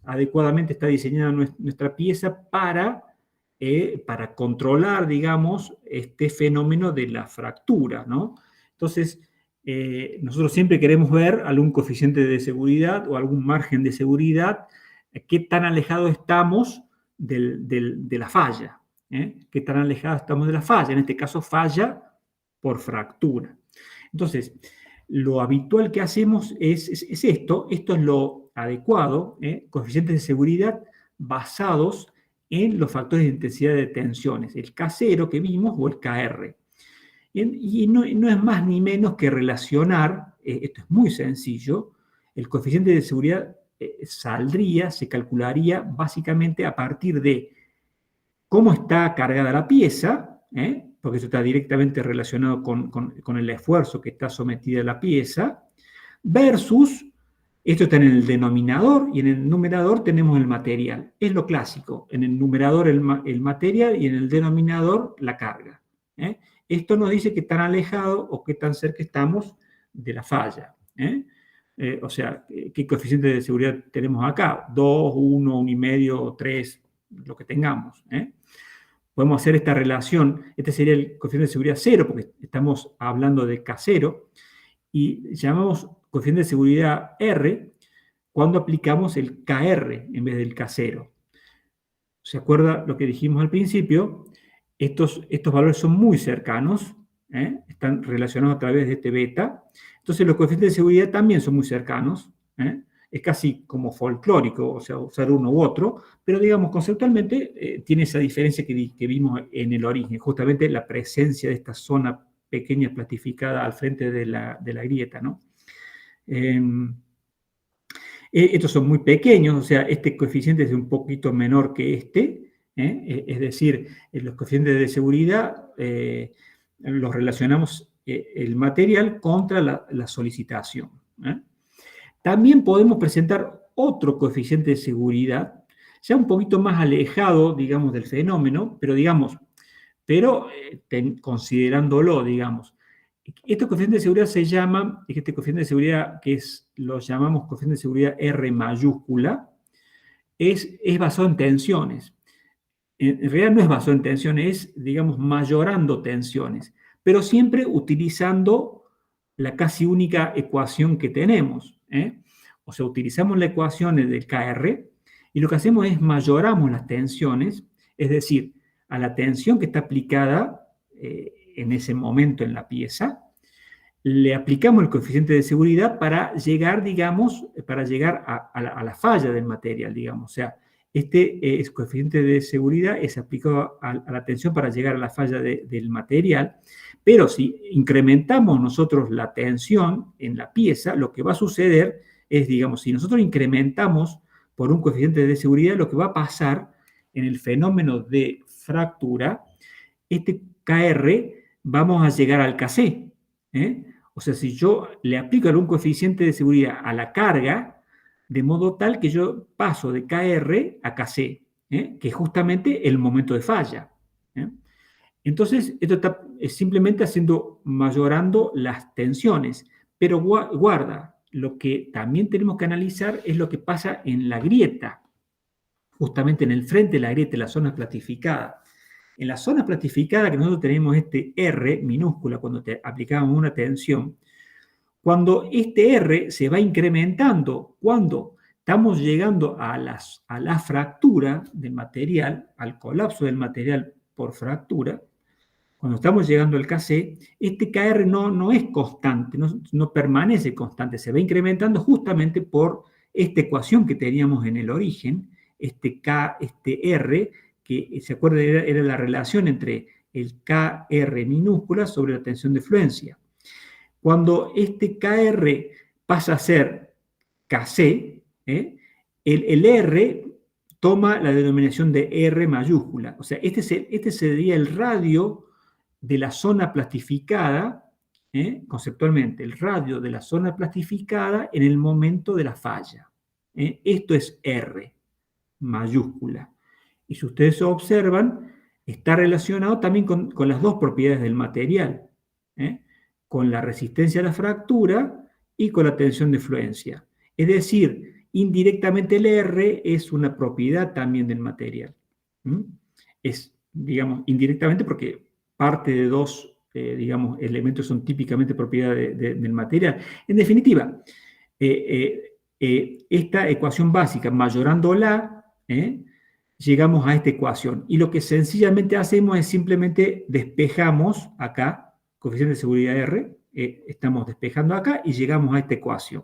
Speaker 1: adecuadamente está diseñada nuestra pieza para controlar, digamos, este fenómeno de la fractura, ¿no? Entonces, nosotros siempre queremos ver algún coeficiente de seguridad o algún margen de seguridad, qué tan alejados estamos de la falla, qué tan alejados estamos de la falla, en este caso falla por fractura. Entonces, lo habitual que hacemos es esto es lo adecuado, coeficientes de seguridad basados en los factores de intensidad de tensiones, el K0 que vimos o el KR. Y no es más ni menos que relacionar, esto es muy sencillo, el coeficiente de seguridad se calcularía básicamente a partir de cómo está cargada la pieza, porque eso está directamente relacionado con el esfuerzo que está sometida la pieza, versus, esto está en el denominador, y en el numerador tenemos el material. Es lo clásico, en el numerador el material y en el denominador la carga. Esto nos dice qué tan alejado o qué tan cerca estamos de la falla. O sea, ¿qué coeficiente de seguridad tenemos acá? 2, 1, 1,5, 3, lo que tengamos. Podemos hacer esta relación, este sería el coeficiente de seguridad 0, porque estamos hablando de K0, y llamamos coeficiente de seguridad R cuando aplicamos el KR en vez del K0. ¿Se acuerda lo que dijimos al principio? Estos valores son muy cercanos, están relacionados a través de este beta. Entonces los coeficientes de seguridad también son muy cercanos. Es casi como folclórico, o sea, usar uno u otro, pero digamos, conceptualmente tiene esa diferencia que vimos en el origen, justamente la presencia de esta zona pequeña platificada al frente de la grieta, ¿no? Estos son muy pequeños, o sea, este coeficiente es un poquito menor que este, es decir, los coeficientes de seguridad los relacionamos el material contra la solicitación. También podemos presentar otro coeficiente de seguridad, ya un poquito más alejado, digamos, del fenómeno, pero considerándolo, digamos. Este coeficiente de seguridad se llama, este coeficiente de seguridad lo llamamos coeficiente de seguridad R mayúscula, es basado en tensiones. En realidad no es basado en tensiones, es, digamos, mayorando tensiones, pero siempre utilizando la casi única ecuación que tenemos. O sea, utilizamos la ecuación del KR y lo que hacemos es mayoramos las tensiones, es decir, a la tensión que está aplicada en ese momento en la pieza, le aplicamos el coeficiente de seguridad para llegar, digamos, a la falla del material, digamos. O sea, este coeficiente de seguridad es aplicado a la tensión para llegar a la falla del material, pero si incrementamos nosotros la tensión en la pieza, lo que va a suceder es, digamos, si nosotros incrementamos por un coeficiente de seguridad, lo que va a pasar en el fenómeno de fractura, este KR, vamos a llegar al KC. O sea, si yo le aplico algún coeficiente de seguridad a la carga, de modo tal que yo paso de KR a KC, que es justamente el momento de falla. Entonces, esto está simplemente mayorando las tensiones. Pero guarda, lo que también tenemos que analizar es lo que pasa en la grieta, justamente en el frente de la grieta, en la zona platificada. En la zona platificada que nosotros tenemos este R minúscula cuando aplicamos una tensión, cuando este R se va incrementando, cuando estamos llegando a la fractura del material, al colapso del material por fractura, cuando estamos llegando al KC, este KR no es constante, no permanece constante, se va incrementando justamente por esta ecuación que teníamos en el origen, este R, que se acuerdan era la relación entre el KR minúscula sobre la tensión de fluencia. Cuando este KR pasa a ser KC, el R toma la denominación de R mayúscula. O sea, este sería el radio de la zona plastificada conceptualmente, el radio de la zona plastificada en el momento de la falla. Esto es R, mayúscula. Y si ustedes observan, está relacionado también con las dos propiedades del material, con la resistencia a la fractura y con la tensión de fluencia. Es decir, indirectamente el R es una propiedad también del material. Es, digamos, indirectamente porque parte de dos, digamos, elementos son típicamente propiedad del material. En definitiva, esta ecuación básica, mayorándola, llegamos a esta ecuación. Y lo que sencillamente hacemos es simplemente despejamos acá, coeficiente de seguridad R, estamos despejando acá y llegamos a esta ecuación.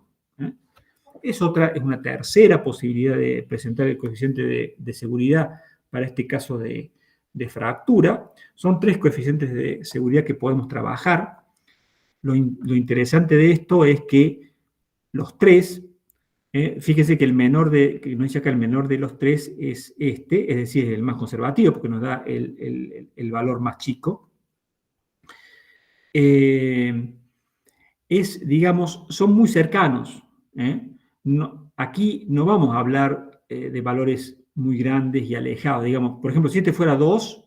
Speaker 1: Es una tercera posibilidad de presentar el coeficiente de seguridad para este caso de fractura. Son tres coeficientes de seguridad que podemos trabajar. Lo interesante de esto es que los tres, fíjense que el menor que nos dice acá, el menor de los tres es este, es decir, es el más conservativo porque nos da el valor más chico. Digamos, son muy cercanos. Aquí no vamos a hablar de valores muy grandes y alejados. Digamos, por ejemplo, si este fuera 2,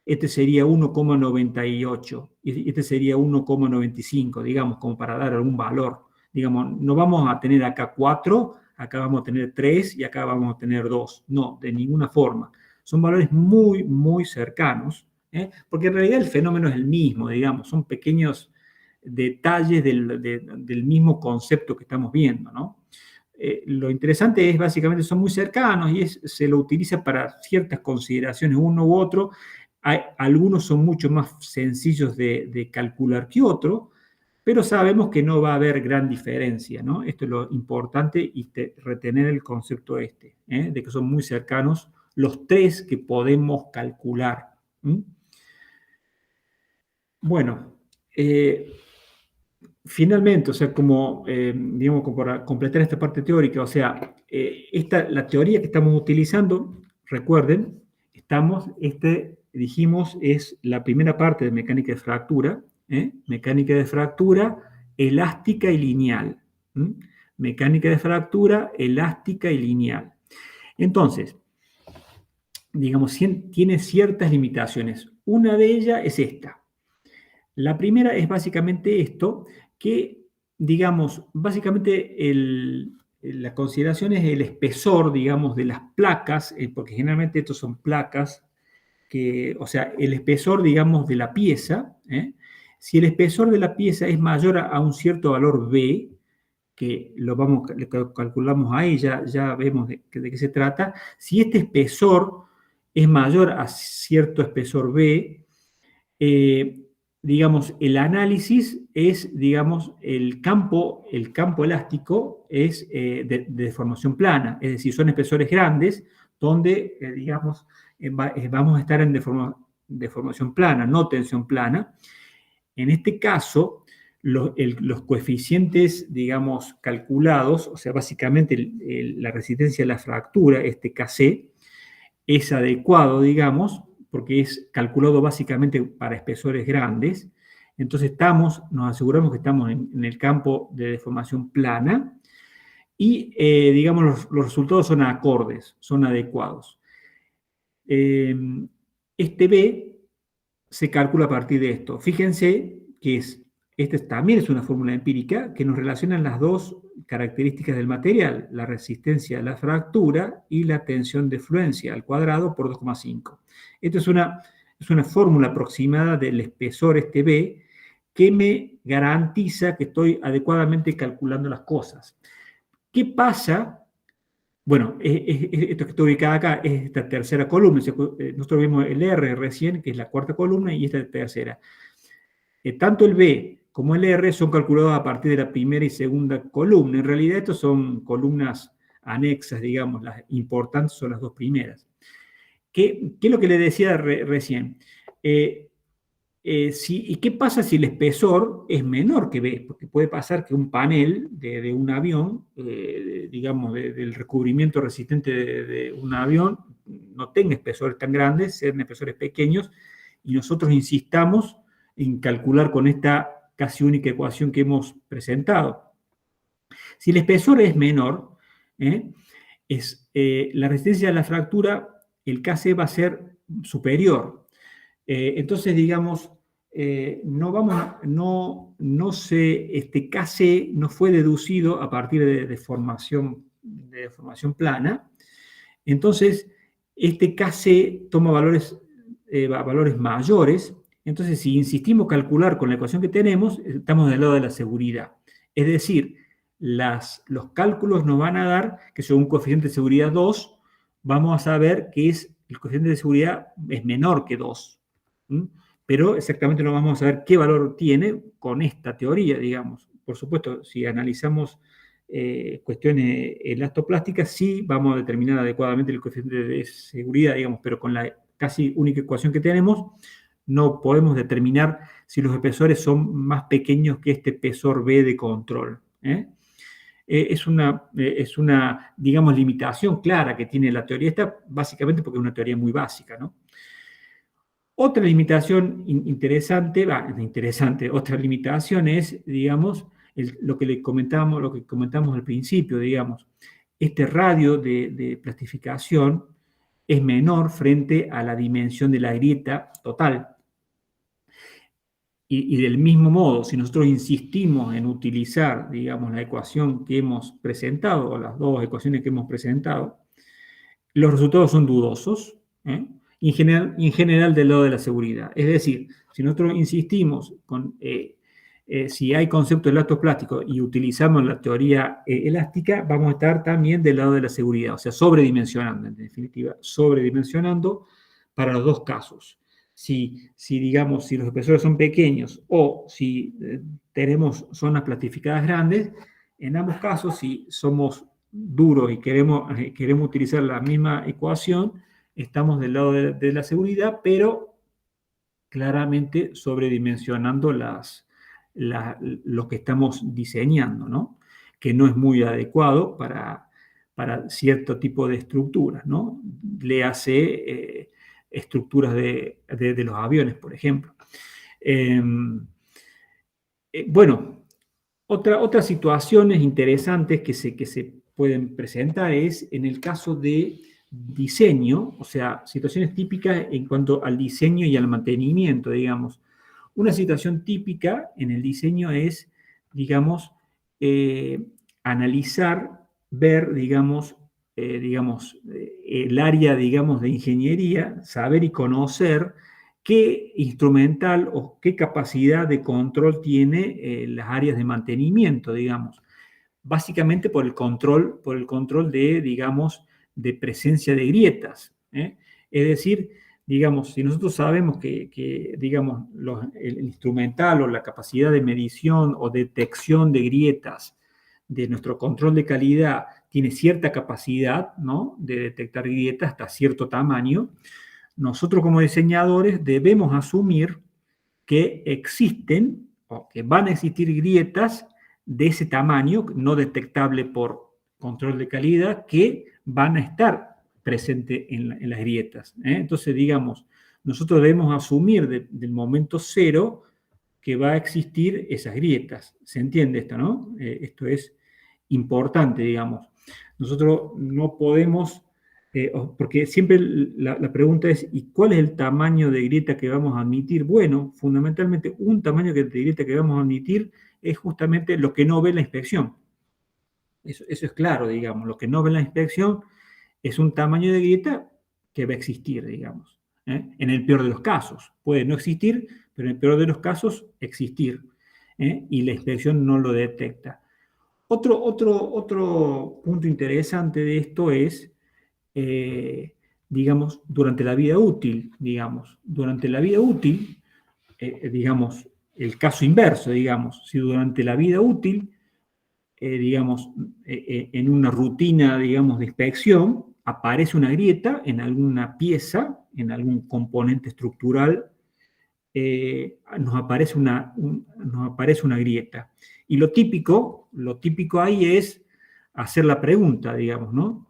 Speaker 1: este sería 1,98 y este sería 1,95, digamos, como para dar algún valor. Digamos, no vamos a tener acá 4, acá vamos a tener 3 y acá vamos a tener 2. No, de ninguna forma. Son valores muy, muy cercanos, porque en realidad el fenómeno es el mismo, digamos, son pequeños detalles del mismo concepto que estamos viendo, ¿no? Lo interesante es, básicamente, son muy cercanos y se lo utiliza para ciertas consideraciones, uno u otro. Algunos son mucho más sencillos de calcular que otros, pero sabemos que no va a haber gran diferencia, ¿no? Esto es lo importante y retener el concepto de que son muy cercanos los tres que podemos calcular. Bueno, finalmente, o sea, digamos, como para completar esta parte teórica, o sea, la teoría que estamos utilizando, recuerden, dijimos, es la primera parte de mecánica de fractura, mecánica de fractura elástica y lineal. Mecánica de fractura elástica y lineal. Entonces, digamos, tiene ciertas limitaciones. Una de ellas es esta. La primera es básicamente esto, que, digamos, básicamente la consideración es el espesor, digamos, de las placas, porque generalmente estos son placas, o sea, el espesor, digamos, de la pieza. Si el espesor de la pieza es mayor a un cierto valor B, que lo calculamos ahí, ya vemos de qué se trata. Si este espesor es mayor a cierto espesor B, digamos, el análisis es, digamos, el campo elástico es de deformación plana, es decir, son espesores grandes donde, digamos, vamos a estar en deformación plana, no tensión plana. En este caso, los coeficientes, digamos, calculados, o sea, básicamente la resistencia a la fractura, este Kc, es adecuado, digamos, porque es calculado básicamente para espesores grandes. Entonces nos aseguramos que estamos en el campo de deformación plana y, digamos, los resultados son acordes, son adecuados. Este B se calcula a partir de esto. Fíjense que también es una fórmula empírica que nos relacionan las dos características del material, la resistencia a la fractura y la tensión de fluencia al cuadrado por 2,5. Esto es una fórmula aproximada del espesor este B que me garantiza que estoy adecuadamente calculando las cosas. ¿Qué pasa? Bueno, esto que está ubicado acá es esta tercera columna. Nosotros vimos el R recién, que es la cuarta columna, y esta es la tercera. Tanto el B como el R son calculados a partir de la primera y segunda columna. En realidad, estos son columnas anexas, digamos, las importantes son las dos primeras. ¿Qué es lo que le decía recién? ¿Y qué pasa si el espesor es menor que B? Porque puede pasar que un panel de un avión, digamos, del recubrimiento resistente de un avión, no tenga espesores tan grandes, sean espesores pequeños, y nosotros insistamos en calcular con esta casi única ecuación que hemos presentado. Si el espesor es menor, la resistencia a la fractura, el Kc va a ser superior. Entonces, digamos, Kc no fue deducido a partir de deformación plana. Entonces, este Kc toma valores mayores. Entonces, si insistimos calcular con la ecuación que tenemos, estamos del lado de la seguridad. Es decir, los cálculos nos van a dar que según coeficiente de seguridad 2, vamos a saber que el coeficiente de seguridad es menor que 2. Pero exactamente no vamos a saber qué valor tiene con esta teoría, digamos. Por supuesto, si analizamos cuestiones elastoplásticas, sí vamos a determinar adecuadamente el coeficiente de seguridad, digamos, pero con la casi única ecuación que tenemos, no podemos determinar si los espesores son más pequeños que este espesor B de control. Es una, digamos, limitación clara que tiene la teoría esta, básicamente porque es una teoría muy básica, ¿no? Otra limitación interesante, otra limitación es, digamos, lo que comentamos al principio, digamos, este radio de plastificación es menor frente a la dimensión de la grieta total. Y del mismo modo, si nosotros insistimos en utilizar, digamos, la ecuación que hemos presentado, o las dos ecuaciones que hemos presentado, los resultados son dudosos, y en general del lado de la seguridad. Es decir, si nosotros insistimos si hay conceptos elastoplásticos y utilizamos la teoría elástica, vamos a estar también del lado de la seguridad, o sea, sobredimensionando, en definitiva, sobredimensionando para los dos casos. Si los espesores son pequeños o si tenemos zonas plastificadas grandes, en ambos casos, si somos duros y queremos utilizar la misma ecuación, estamos del lado de la seguridad, pero claramente sobredimensionando lo que estamos diseñando, ¿no? Que no es muy adecuado para cierto tipo de estructuras, ¿no? Le hace estructuras de los aviones, por ejemplo. Bueno, otras situaciones interesantes que se pueden presentar es en el caso de diseño, o sea, situaciones típicas en cuanto al diseño y al mantenimiento, digamos. Una situación típica en el diseño es, digamos, analizar, ver, digamos, el área, digamos, de ingeniería, saber y conocer qué instrumental o qué capacidad de control tiene las áreas de mantenimiento, digamos. Básicamente por el control de, digamos, de presencia de grietas. Es decir, digamos, si nosotros sabemos que digamos, el instrumental o la capacidad de medición o detección de grietas de nuestro control de calidad tiene cierta capacidad, ¿no?, de detectar grietas hasta cierto tamaño, nosotros como diseñadores debemos asumir que existen o que van a existir grietas de ese tamaño, no detectable por control de calidad, que van a estar presentes en las grietas. Entonces, digamos, nosotros debemos asumir del momento cero que va a existir esas grietas. ¿Se entiende esto, no? Esto es importante, digamos. Nosotros no podemos, porque siempre la pregunta es, ¿y cuál es el tamaño de grieta que vamos a admitir? Bueno, fundamentalmente un tamaño de grieta que vamos a admitir es justamente lo que no ve la inspección. Eso es claro, digamos. Lo que no ve la inspección es un tamaño de grieta que va a existir, digamos. En el peor de los casos. Puede no existir, pero en el peor de los casos existir. Y la inspección no lo detecta. Otro punto interesante de esto es, digamos, durante la vida útil, digamos. Durante la vida útil, digamos, el caso inverso, digamos, si durante la vida útil, digamos, en una rutina, digamos, de inspección, aparece una grieta en alguna pieza, en algún componente estructural, nos aparece una grieta. Y lo típico ahí es hacer la pregunta, digamos, ¿no?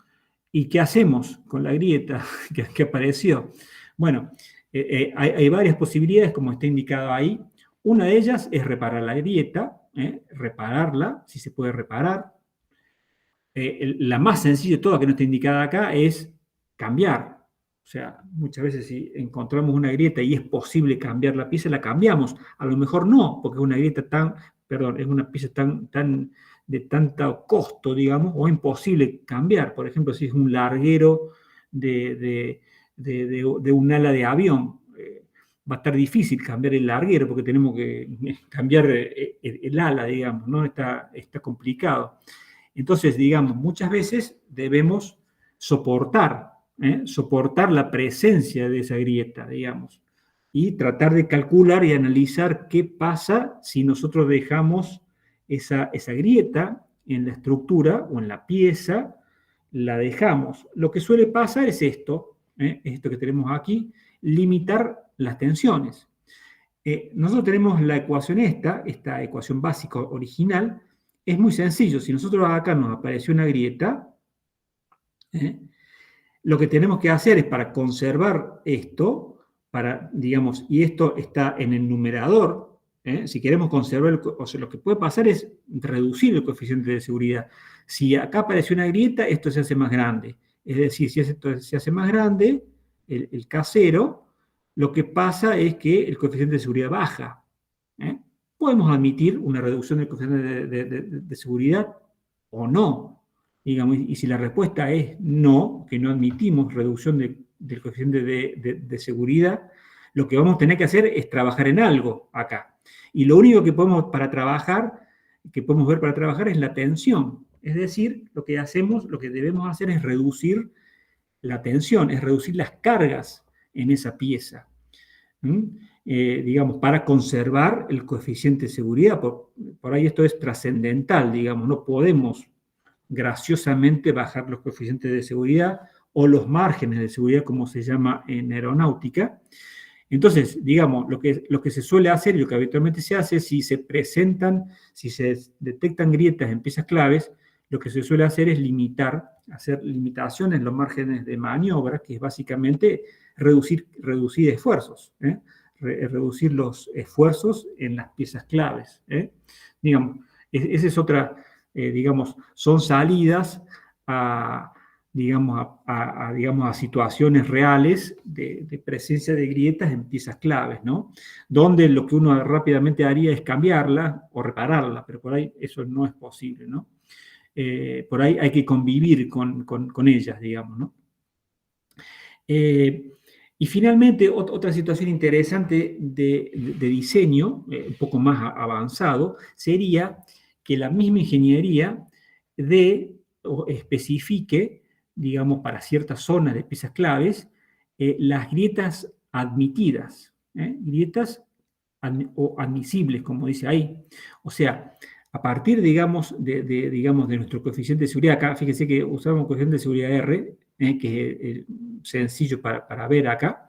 Speaker 1: ¿Y qué hacemos con la grieta que apareció? Bueno, hay varias posibilidades, como está indicado ahí. Una de ellas es reparar la grieta, repararla, si se puede reparar. La más sencilla de todas, que no está indicada acá, es cambiar. O sea, muchas veces si encontramos una grieta y es posible cambiar la pieza, la cambiamos. A lo mejor no, porque es una grieta es una pieza tan de tanto costo, digamos, o imposible cambiar. Por ejemplo, si es un larguero de un ala de avión, va a estar difícil cambiar el larguero porque tenemos que cambiar el ala, digamos, ¿no? Está complicado. Entonces, digamos, muchas veces debemos soportar la presencia de esa grieta, digamos, y tratar de calcular y analizar qué pasa si nosotros dejamos esa grieta en la estructura o en la pieza, la dejamos. Lo que suele pasar es esto que tenemos aquí, limitar las tensiones. Nosotros tenemos la ecuación esta ecuación básica original. Es muy sencillo. Si nosotros acá nos apareció una grieta, lo que tenemos que hacer es, para conservar esto, digamos, y esto está en el numerador, si queremos conservar, o sea, lo que puede pasar es reducir el coeficiente de seguridad. Si acá apareció una grieta, esto se hace más grande. Es decir, si esto se hace más grande, el K0, lo que pasa es que el coeficiente de seguridad baja. Podemos admitir una reducción del coeficiente de seguridad o no. Digamos, y si la respuesta es no, que no admitimos reducción del coeficiente de seguridad, lo que vamos a tener que hacer es trabajar en algo acá. Y lo único que podemos ver para trabajar es la tensión. Es decir, lo que debemos hacer es reducir la tensión, es reducir las cargas en esa pieza. Digamos, para conservar el coeficiente de seguridad. Por ahí esto es trascendental, digamos, no podemos graciosamente bajar los coeficientes de seguridad o los márgenes de seguridad, como se llama en aeronáutica. Entonces, digamos, lo que se suele hacer y lo que habitualmente se hace, si se detectan grietas en piezas claves, lo que se suele hacer es hacer limitaciones en los márgenes de maniobra, que es básicamente reducir esfuerzos, reducir los esfuerzos en las piezas claves. Digamos, esa es otra, digamos, son salidas a situaciones reales de presencia de grietas en piezas claves, ¿no? Donde lo que uno rápidamente haría es cambiarla o repararla, pero por ahí eso no es posible, ¿no? Por ahí hay que convivir con ellas, digamos, ¿no? Y finalmente, otra situación interesante de diseño, un poco más avanzado, sería que la misma ingeniería especifique, digamos, para ciertas zonas de piezas claves, las grietas admitidas, grietas o admisibles, como dice ahí. O sea, a partir, digamos, de nuestro coeficiente de seguridad, acá fíjense que usamos coeficiente de seguridad R, que es sencillo para ver acá.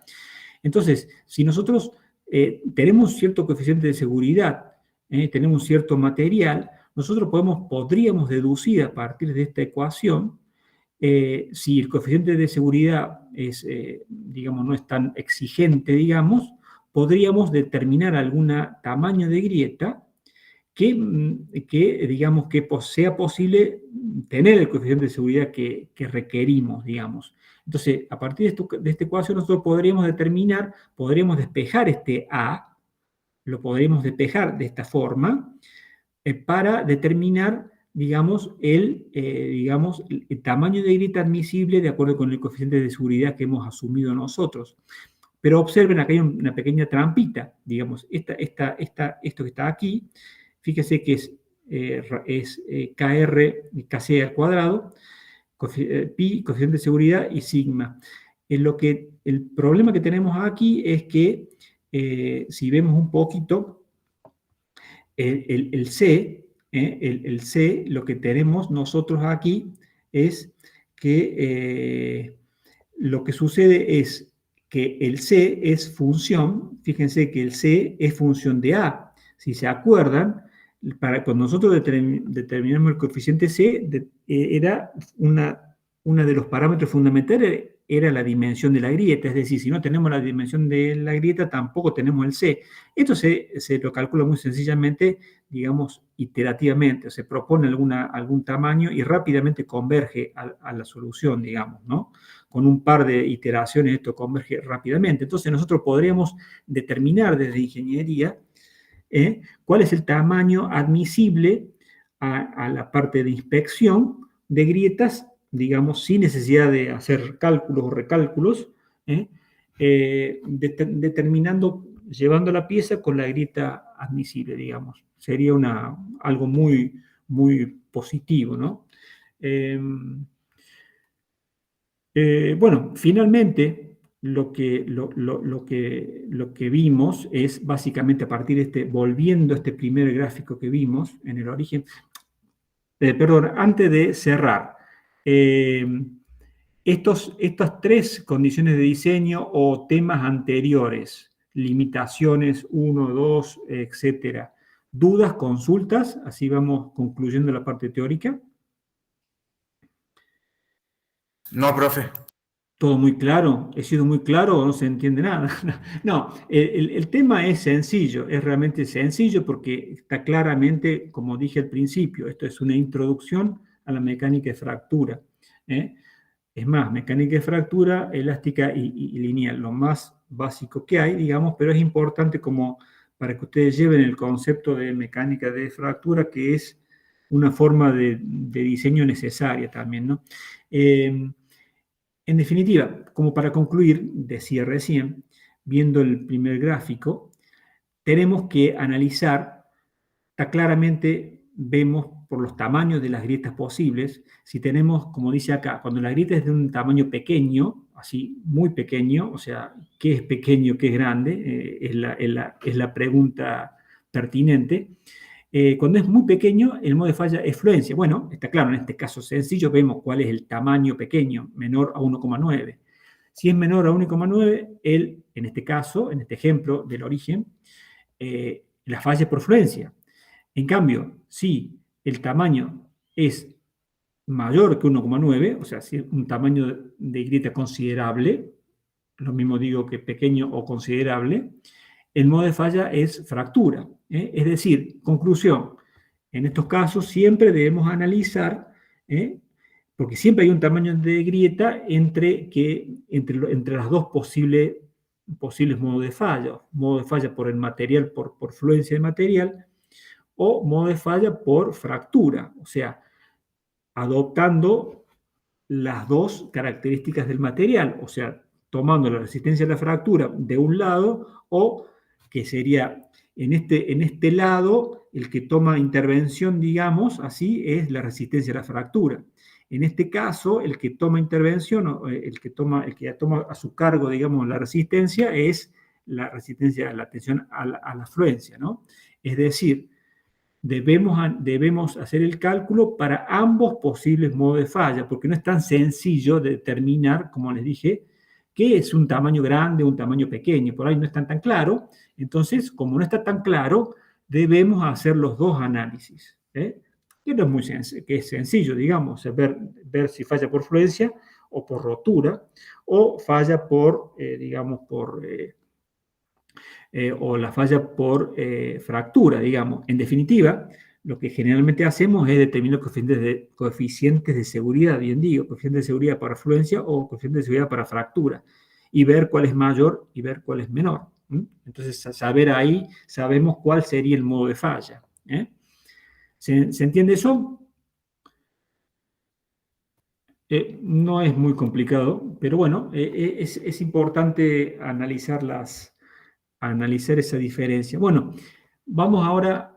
Speaker 1: Entonces, si nosotros tenemos cierto coeficiente de seguridad, tenemos cierto material, nosotros podríamos deducir a partir de esta ecuación, si el coeficiente de seguridad es, digamos, no es tan exigente, digamos, podríamos determinar algún tamaño de grieta que digamos, que sea posible tener el coeficiente de seguridad que requerimos, digamos. Entonces, a partir de esta ecuación nosotros podríamos despejar este A, lo podríamos despejar de esta forma, para determinar, digamos, el tamaño de grieta admisible de acuerdo con el coeficiente de seguridad que hemos asumido nosotros. Pero observen, acá hay una pequeña trampita, digamos, esto que está aquí, fíjese que es KR y KC al cuadrado, pi, coeficiente de seguridad, y sigma. El problema que tenemos aquí es que, si vemos un poquito, el C, lo que tenemos nosotros aquí es que lo que sucede es que el C es función, fíjense que el C es función de A. Si se acuerdan, cuando nosotros determinamos el coeficiente C, era uno de los parámetros fundamentales era la dimensión de la grieta, es decir, si no tenemos la dimensión de la grieta, tampoco tenemos el C. Esto se lo calcula muy sencillamente, digamos, iterativamente, se propone algún tamaño y rápidamente converge a la solución, digamos, ¿no? Con un par de iteraciones esto converge rápidamente. Entonces nosotros podríamos determinar desde ingeniería cuál es el tamaño admisible a la parte de inspección de grietas, digamos, sin necesidad de hacer cálculos o recálculos, determinando, llevando la pieza con la grieta admisible, digamos. Sería algo muy, muy positivo, ¿no? Bueno, finalmente, lo que vimos es básicamente a partir de volviendo a este primer gráfico que vimos en el origen, perdón, antes de cerrar, estas tres condiciones de diseño o temas anteriores, limitaciones 1, 2, etcétera, dudas, consultas, así vamos concluyendo la parte teórica.
Speaker 3: No, profe.
Speaker 1: ¿Todo muy claro? ¿He sido muy claro o no se entiende nada? No, el tema es sencillo, es realmente sencillo porque está claramente, como dije al principio, esto es una introducción a la mecánica de fractura. Es más, mecánica de fractura, elástica y lineal, lo más básico que hay, digamos, pero es importante como para que ustedes lleven el concepto de mecánica de fractura, que es una forma de diseño necesaria también, ¿no? En definitiva, como para concluir, decía recién, viendo el primer gráfico, tenemos que analizar, claramente vemos por los tamaños de las grietas posibles, si tenemos, como dice acá, cuando la grieta es de un tamaño pequeño, así, muy pequeño, o sea, ¿qué es pequeño, qué es grande? Es la pregunta pertinente. Cuando es muy pequeño, el modo de falla es fluencia. Bueno, está claro, en este caso sencillo vemos cuál es el tamaño pequeño, menor a 1,9. Si es menor a 1,9, en este caso, en este ejemplo del origen, la falla es por fluencia. En cambio, si el tamaño es mayor que 1,9, o sea, si es un tamaño de grieta considerable, lo mismo digo que pequeño o considerable, el modo de falla es fractura. Es decir, conclusión, en estos casos siempre debemos analizar, porque siempre hay un tamaño de grieta entre las dos posibles modos de falla por el material, por fluencia de material, o modo de falla por fractura, o sea, adoptando las dos características del material, o sea, tomando la resistencia a la fractura de un lado, o que sería en este lado, el que toma intervención, digamos, así, es la resistencia a la fractura. En este caso, el que toma intervención, el que toma a su cargo, digamos, la resistencia, es la resistencia a la tensión a la fluencia, ¿no? Es decir, debemos hacer el cálculo para ambos posibles modos de falla, porque no es tan sencillo de determinar, como les dije, qué es un tamaño grande o un tamaño pequeño. Por ahí no está tan claro. Entonces, como no está tan claro, debemos hacer los dos análisis. Que no es muy sencillo, que es sencillo, digamos, ver si falla por fluencia o por rotura, o falla por, digamos, o la falla por fractura, digamos. En definitiva, lo que generalmente hacemos es determinar coeficientes de seguridad, bien digo, coeficientes de seguridad para fluencia o coeficientes de seguridad para fractura, y ver cuál es mayor y ver cuál es menor. Entonces, saber ahí, sabemos cuál sería el modo de falla. ¿Se entiende eso? No es muy complicado, pero bueno, es importante analizar esa diferencia. Bueno, vamos ahora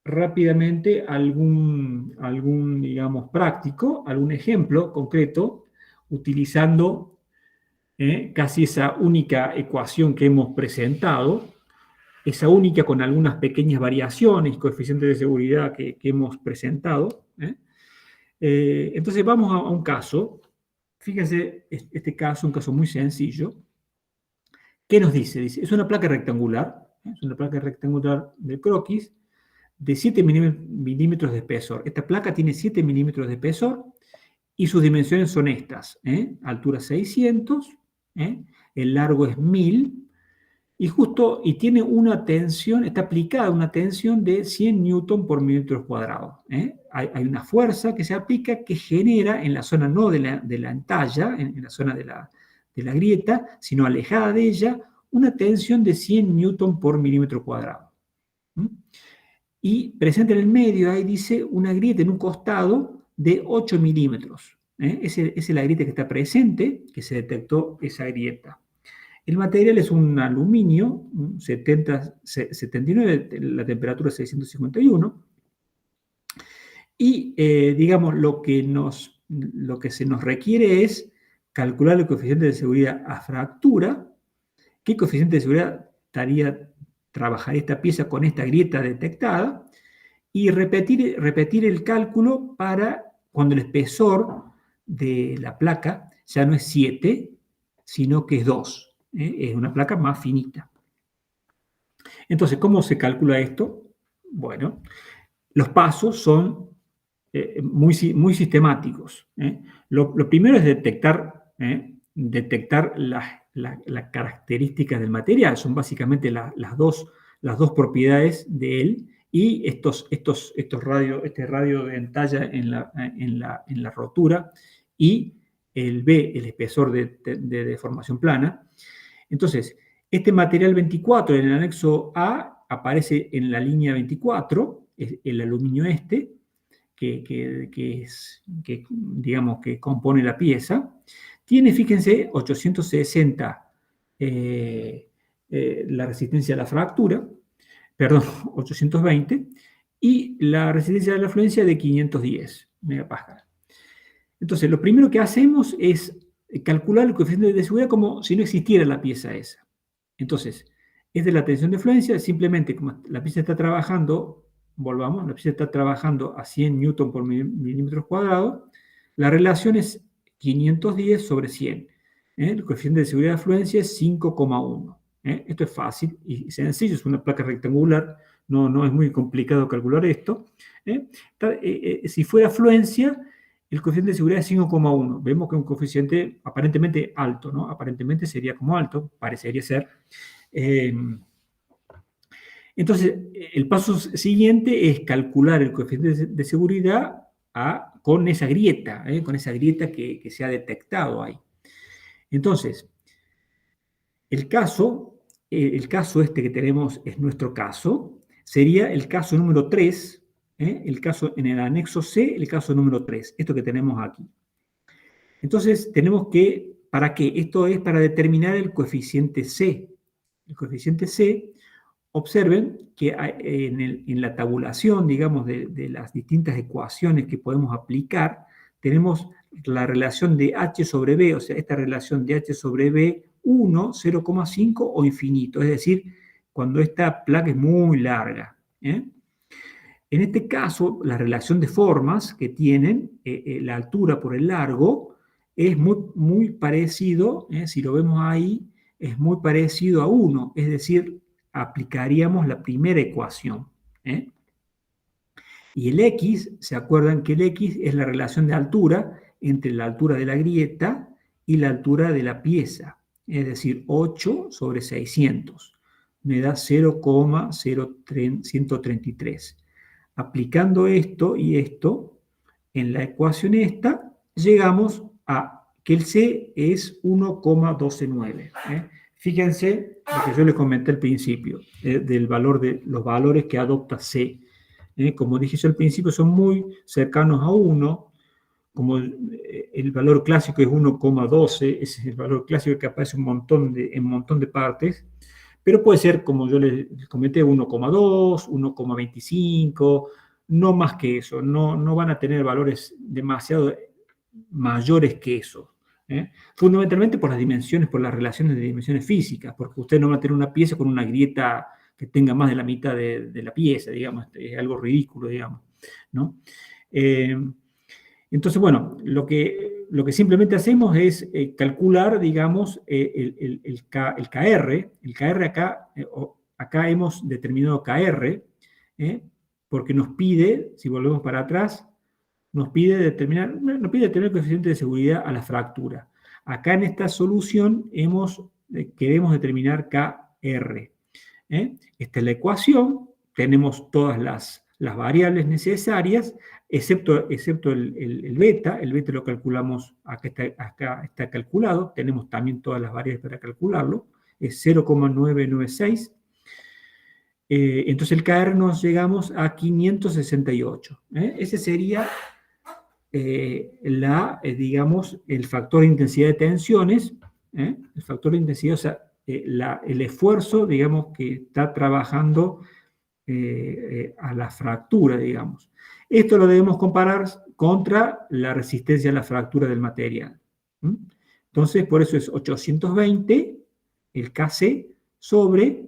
Speaker 1: rápidamente a algún, digamos, práctico, algún ejemplo concreto, utilizando casi esa única ecuación que hemos presentado, esa única con algunas pequeñas variaciones, coeficientes de seguridad que hemos presentado. Entonces vamos a un caso. Fíjense, este caso, un caso muy sencillo. ¿Qué nos dice? Dice, es una placa rectangular, es una placa rectangular de croquis de 7 milímetros de espesor. Esta placa tiene 7 milímetros de espesor y sus dimensiones son estas, altura 600, el largo es 1000, y tiene una tensión, está aplicada una tensión de 100 newton por milímetro cuadrado. Hay una fuerza que se aplica que genera en la zona no de la entalla, en la zona de la grieta, sino alejada de ella, una tensión de 100 newton por milímetro cuadrado. Y presente en el medio, ahí dice una grieta en un costado de 8 milímetros. Esa es la grieta que está presente, que se detectó esa grieta. El material es un aluminio, 79, la temperatura es 651. Y, digamos, lo que se nos requiere es calcular el coeficiente de seguridad a fractura. ¿Qué coeficiente de seguridad trabajaría esta pieza con esta grieta detectada? Y repetir el cálculo para cuando el espesor de la placa ya no es 7, sino que es 2. Es una placa más finita. Entonces, ¿cómo se calcula esto? Bueno, los pasos son muy sistemáticos. Lo primero es detectar las características del material. Son básicamente las dos propiedades de él y este radio de entalla en la rotura y el B, el espesor de deformación plana. Entonces, este material 24 en el anexo A aparece en la línea 24, es el aluminio digamos, que compone la pieza. Tiene, fíjense, 860 la resistencia a la fractura, perdón, 820, y la resistencia a la fluencia de 510 megapascal. Entonces, lo primero que hacemos es calcular el coeficiente de seguridad como si no existiera la pieza esa. Entonces, es de la tensión de fluencia, simplemente como la pieza está trabajando, la pieza está trabajando a 100 newton por milímetros cuadrados, la relación es 510 sobre 100. El coeficiente de seguridad de fluencia es 5,1. Esto es fácil y sencillo, es una placa rectangular, no es muy complicado calcular esto. Si fuera fluencia, el coeficiente de seguridad es 5,1. Vemos que es un coeficiente aparentemente alto, ¿no? Aparentemente sería como alto, parecería ser. Entonces, el paso siguiente es calcular el coeficiente de seguridad con esa grieta que se ha detectado ahí. Entonces, el caso este que tenemos es nuestro caso, sería el caso número 3, el caso en el anexo C, el caso número 3, esto que tenemos aquí. Entonces, tenemos que, ¿para qué? Esto es para determinar el coeficiente C. El coeficiente C, observen que en la tabulación, digamos, de las distintas ecuaciones que podemos aplicar, tenemos la relación de H sobre B, o sea, esta relación de H sobre B, 1, 0,5 o infinito, es decir, cuando esta placa es muy larga. En este caso, la relación de formas que tienen, la altura por el largo, es muy parecido, si lo vemos ahí, es muy parecido a 1, es decir, aplicaríamos la primera ecuación. Y el X, ¿se acuerdan que el X es la relación de altura entre la altura de la grieta y la altura de la pieza? Es decir, 8 sobre 600. Me da 0,133. Aplicando esto y esto, en la ecuación esta, llegamos a que el C es 1,129. Fíjense lo que yo les comenté al principio, del valor de los valores que adopta C. Como dije yo al principio, son muy cercanos a 1, como el valor clásico es 1,12, ese es el valor clásico que aparece en un montón de partes, pero puede ser, como yo les comenté, 1,2, 1,25, no más que eso, no van a tener valores demasiado mayores que eso. Fundamentalmente por las dimensiones, por las relaciones de dimensiones físicas, porque usted no va a tener una pieza con una grieta que tenga más de la mitad de la pieza, digamos, es algo ridículo, digamos, ¿no? Entonces, bueno, lo que simplemente hacemos es calcular, digamos, el KR. El KR acá hemos determinado KR, porque nos pide, si volvemos para atrás, nos pide determinar el coeficiente de seguridad a la fractura. Acá en esta solución queremos determinar KR. Esta es la ecuación, tenemos todas las variables necesarias, excepto el beta. El beta lo calculamos, acá está calculado, tenemos también todas las variables para calcularlo, es 0,996. Entonces el KR nos llegamos a 568. Ese sería digamos, el factor de intensidad de tensiones, el factor de intensidad, o sea, el esfuerzo, digamos, que está trabajando a la fractura, digamos. Esto lo debemos comparar contra la resistencia a la fractura del material. Entonces, por eso es 820, el KC, sobre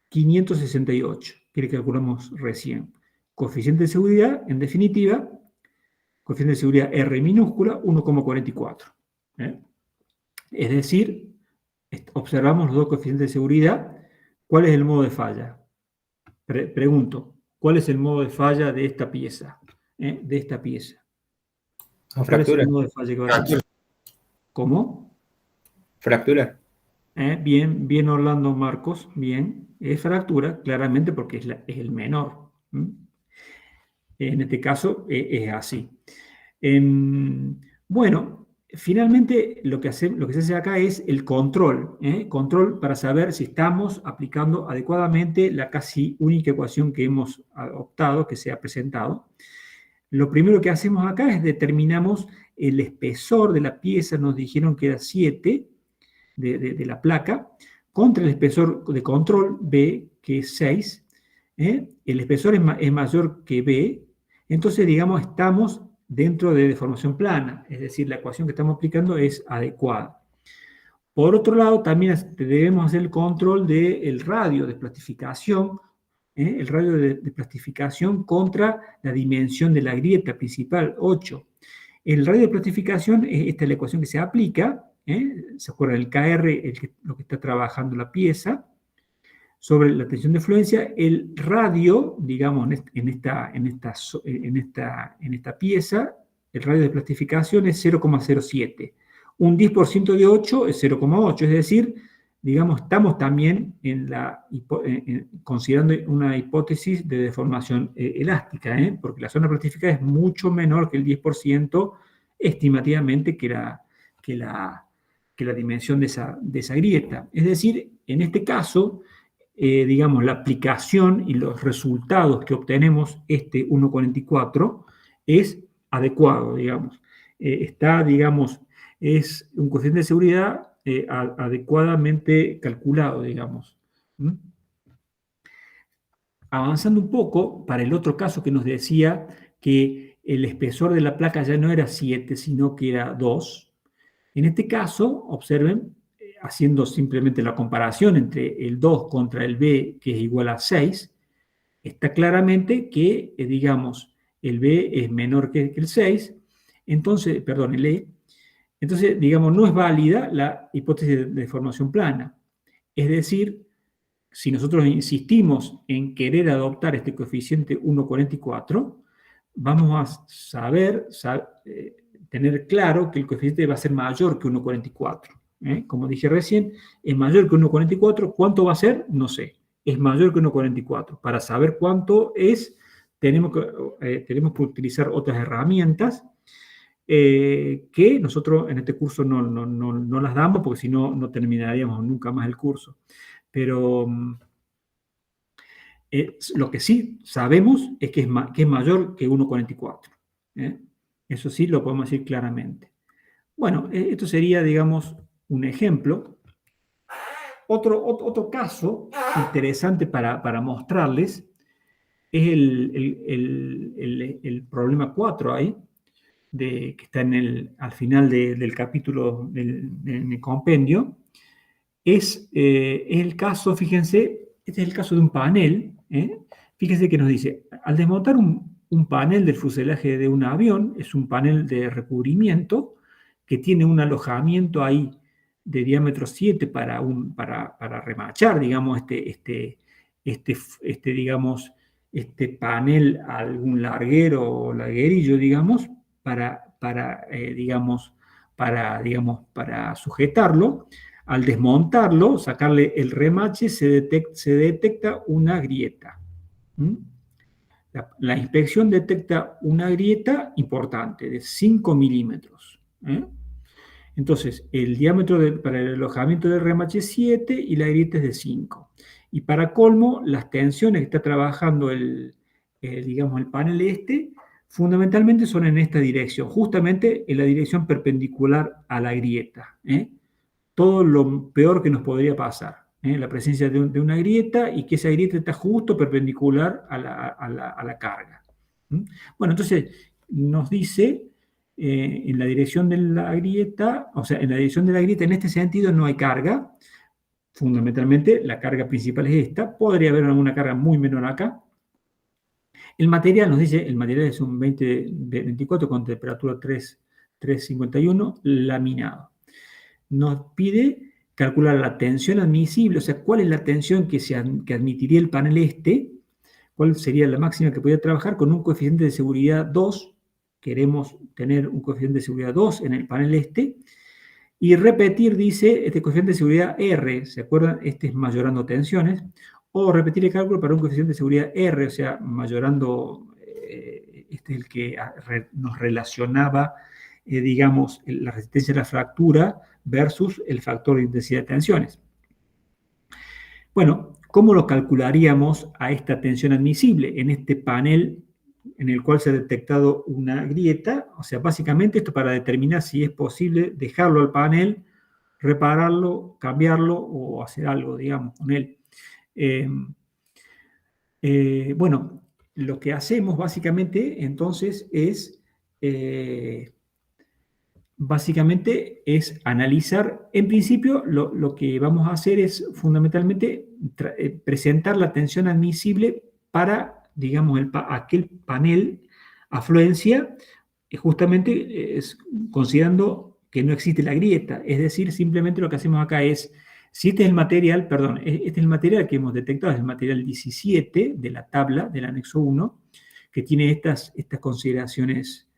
Speaker 1: 568, que calculamos recién. Coeficiente de seguridad, en definitiva, coeficiente de seguridad R minúscula, 1,44. Es decir, observamos los dos coeficientes de seguridad. ¿Cuál es el modo de falla? Pregunto, ¿cuál es el modo de falla de esta pieza? De esta pieza. ¿Cuál es el modo de falla que va a tener? ¿Cómo?
Speaker 4: Fractura.
Speaker 1: Bien Orlando Marcos, bien. Es fractura, claramente, porque es el menor. En este caso es así. Bueno, finalmente lo que se hace acá es el control. Control para saber si estamos aplicando adecuadamente la casi única ecuación que hemos adoptado, que se ha presentado. Lo primero que hacemos acá es determinamos el espesor de la pieza, nos dijeron que era 7 de la placa, contra el espesor de control B, que es 6. El espesor es mayor que B, entonces, digamos, estamos dentro de deformación plana, es decir, la ecuación que estamos aplicando es adecuada. Por otro lado, también debemos hacer el control del radio de plastificación, el radio de plastificación contra la dimensión de la grieta principal, 8. El radio de plastificación, esta es la ecuación que se aplica, ¿se acuerdan? El KR, lo que está trabajando la pieza, sobre la tensión de fluencia, el radio, digamos, en esta pieza, el radio de plastificación es 0,07. Un 10% de 8 es 0,8, es decir, digamos, estamos también considerando una hipótesis de deformación elástica, porque la zona plastificada es mucho menor que el 10% estimativamente que la dimensión de esa grieta. Es decir, en este caso, digamos, la aplicación y los resultados que obtenemos, 1,44, es adecuado, digamos. Está, digamos, es un coeficiente de seguridad adecuadamente calculado, digamos. Avanzando un poco, para el otro caso que nos decía que el espesor de la placa ya no era 7, sino que era 2. En este caso, observen, haciendo simplemente la comparación entre el 2 contra el B, que es igual a 6, está claramente que, digamos, el B es menor que el 6, entonces, perdón, el E, entonces, digamos, no es válida la hipótesis de deformación plana. Es decir, si nosotros insistimos en querer adoptar este coeficiente 1,44, vamos a tener claro que el coeficiente va a ser mayor que 1,44. Como dije recién, es mayor que 1,44. ¿Cuánto va a ser? No sé. Es mayor que 1,44. Para saber cuánto es, tenemos que utilizar otras herramientas que nosotros en este curso no las damos, porque si no, no terminaríamos nunca más el curso. Pero lo que sí sabemos es que es mayor que 1,44. Eso sí lo podemos decir claramente. Bueno, esto sería, digamos, un ejemplo. Otro caso interesante para mostrarles es el problema 4 ahí, que está al final del capítulo del compendio. Es el caso, fíjense, este es el caso de un panel. Fíjense que nos dice, al desmontar un panel del fuselaje de un avión, es un panel de recubrimiento que tiene un alojamiento ahí de diámetro 7 para remachar, digamos, digamos, este panel a algún larguero o larguerillo, digamos, digamos, para sujetarlo. Al desmontarlo, sacarle el remache, se detecta una grieta. ¿Mm? La inspección detecta una grieta importante, de 5 milímetros. Entonces, el diámetro para el alojamiento del remache es 7 y la grieta es de 5. Y para colmo, las tensiones que está trabajando digamos, el panel fundamentalmente son en esta dirección, justamente en la dirección perpendicular a la grieta. Todo lo peor que nos podría pasar. La presencia de una grieta y que esa grieta está justo perpendicular a la carga. Bueno, entonces nos dice en la dirección de la grieta, o sea, en la dirección de la grieta en este sentido no hay carga. Fundamentalmente la carga principal es esta. Podría haber alguna carga muy menor acá. El material nos dice, el material es un 20-24 con temperatura 351 laminado. Nos pide calcular la tensión admisible, o sea, cuál es la tensión que admitiría el panel cuál sería la máxima que podría trabajar con un coeficiente de seguridad 2. Queremos tener un coeficiente de seguridad 2 en el panel y repetir, dice, este coeficiente de seguridad R, ¿se acuerdan? Este es mayorando tensiones, o repetir el cálculo para un coeficiente de seguridad R, o sea, mayorando, este es el que nos relacionaba, digamos, la resistencia a la fractura versus el factor de intensidad de tensiones. Bueno, ¿cómo lo calcularíamos a esta tensión admisible en este panel en el cual se ha detectado una grieta? O sea, básicamente esto para determinar si es posible dejarlo al panel, repararlo, cambiarlo o hacer algo, digamos, con él. Bueno, lo que hacemos básicamente entonces es analizar, en principio lo que vamos a hacer es fundamentalmente presentar la tensión admisible para, digamos, aquel panel afluencia, justamente considerando que no existe la grieta, es decir, simplemente lo que hacemos acá es, si este es el material, perdón, este es el material que hemos detectado, es el material 17 de la tabla del anexo 1, que tiene estas consideraciones,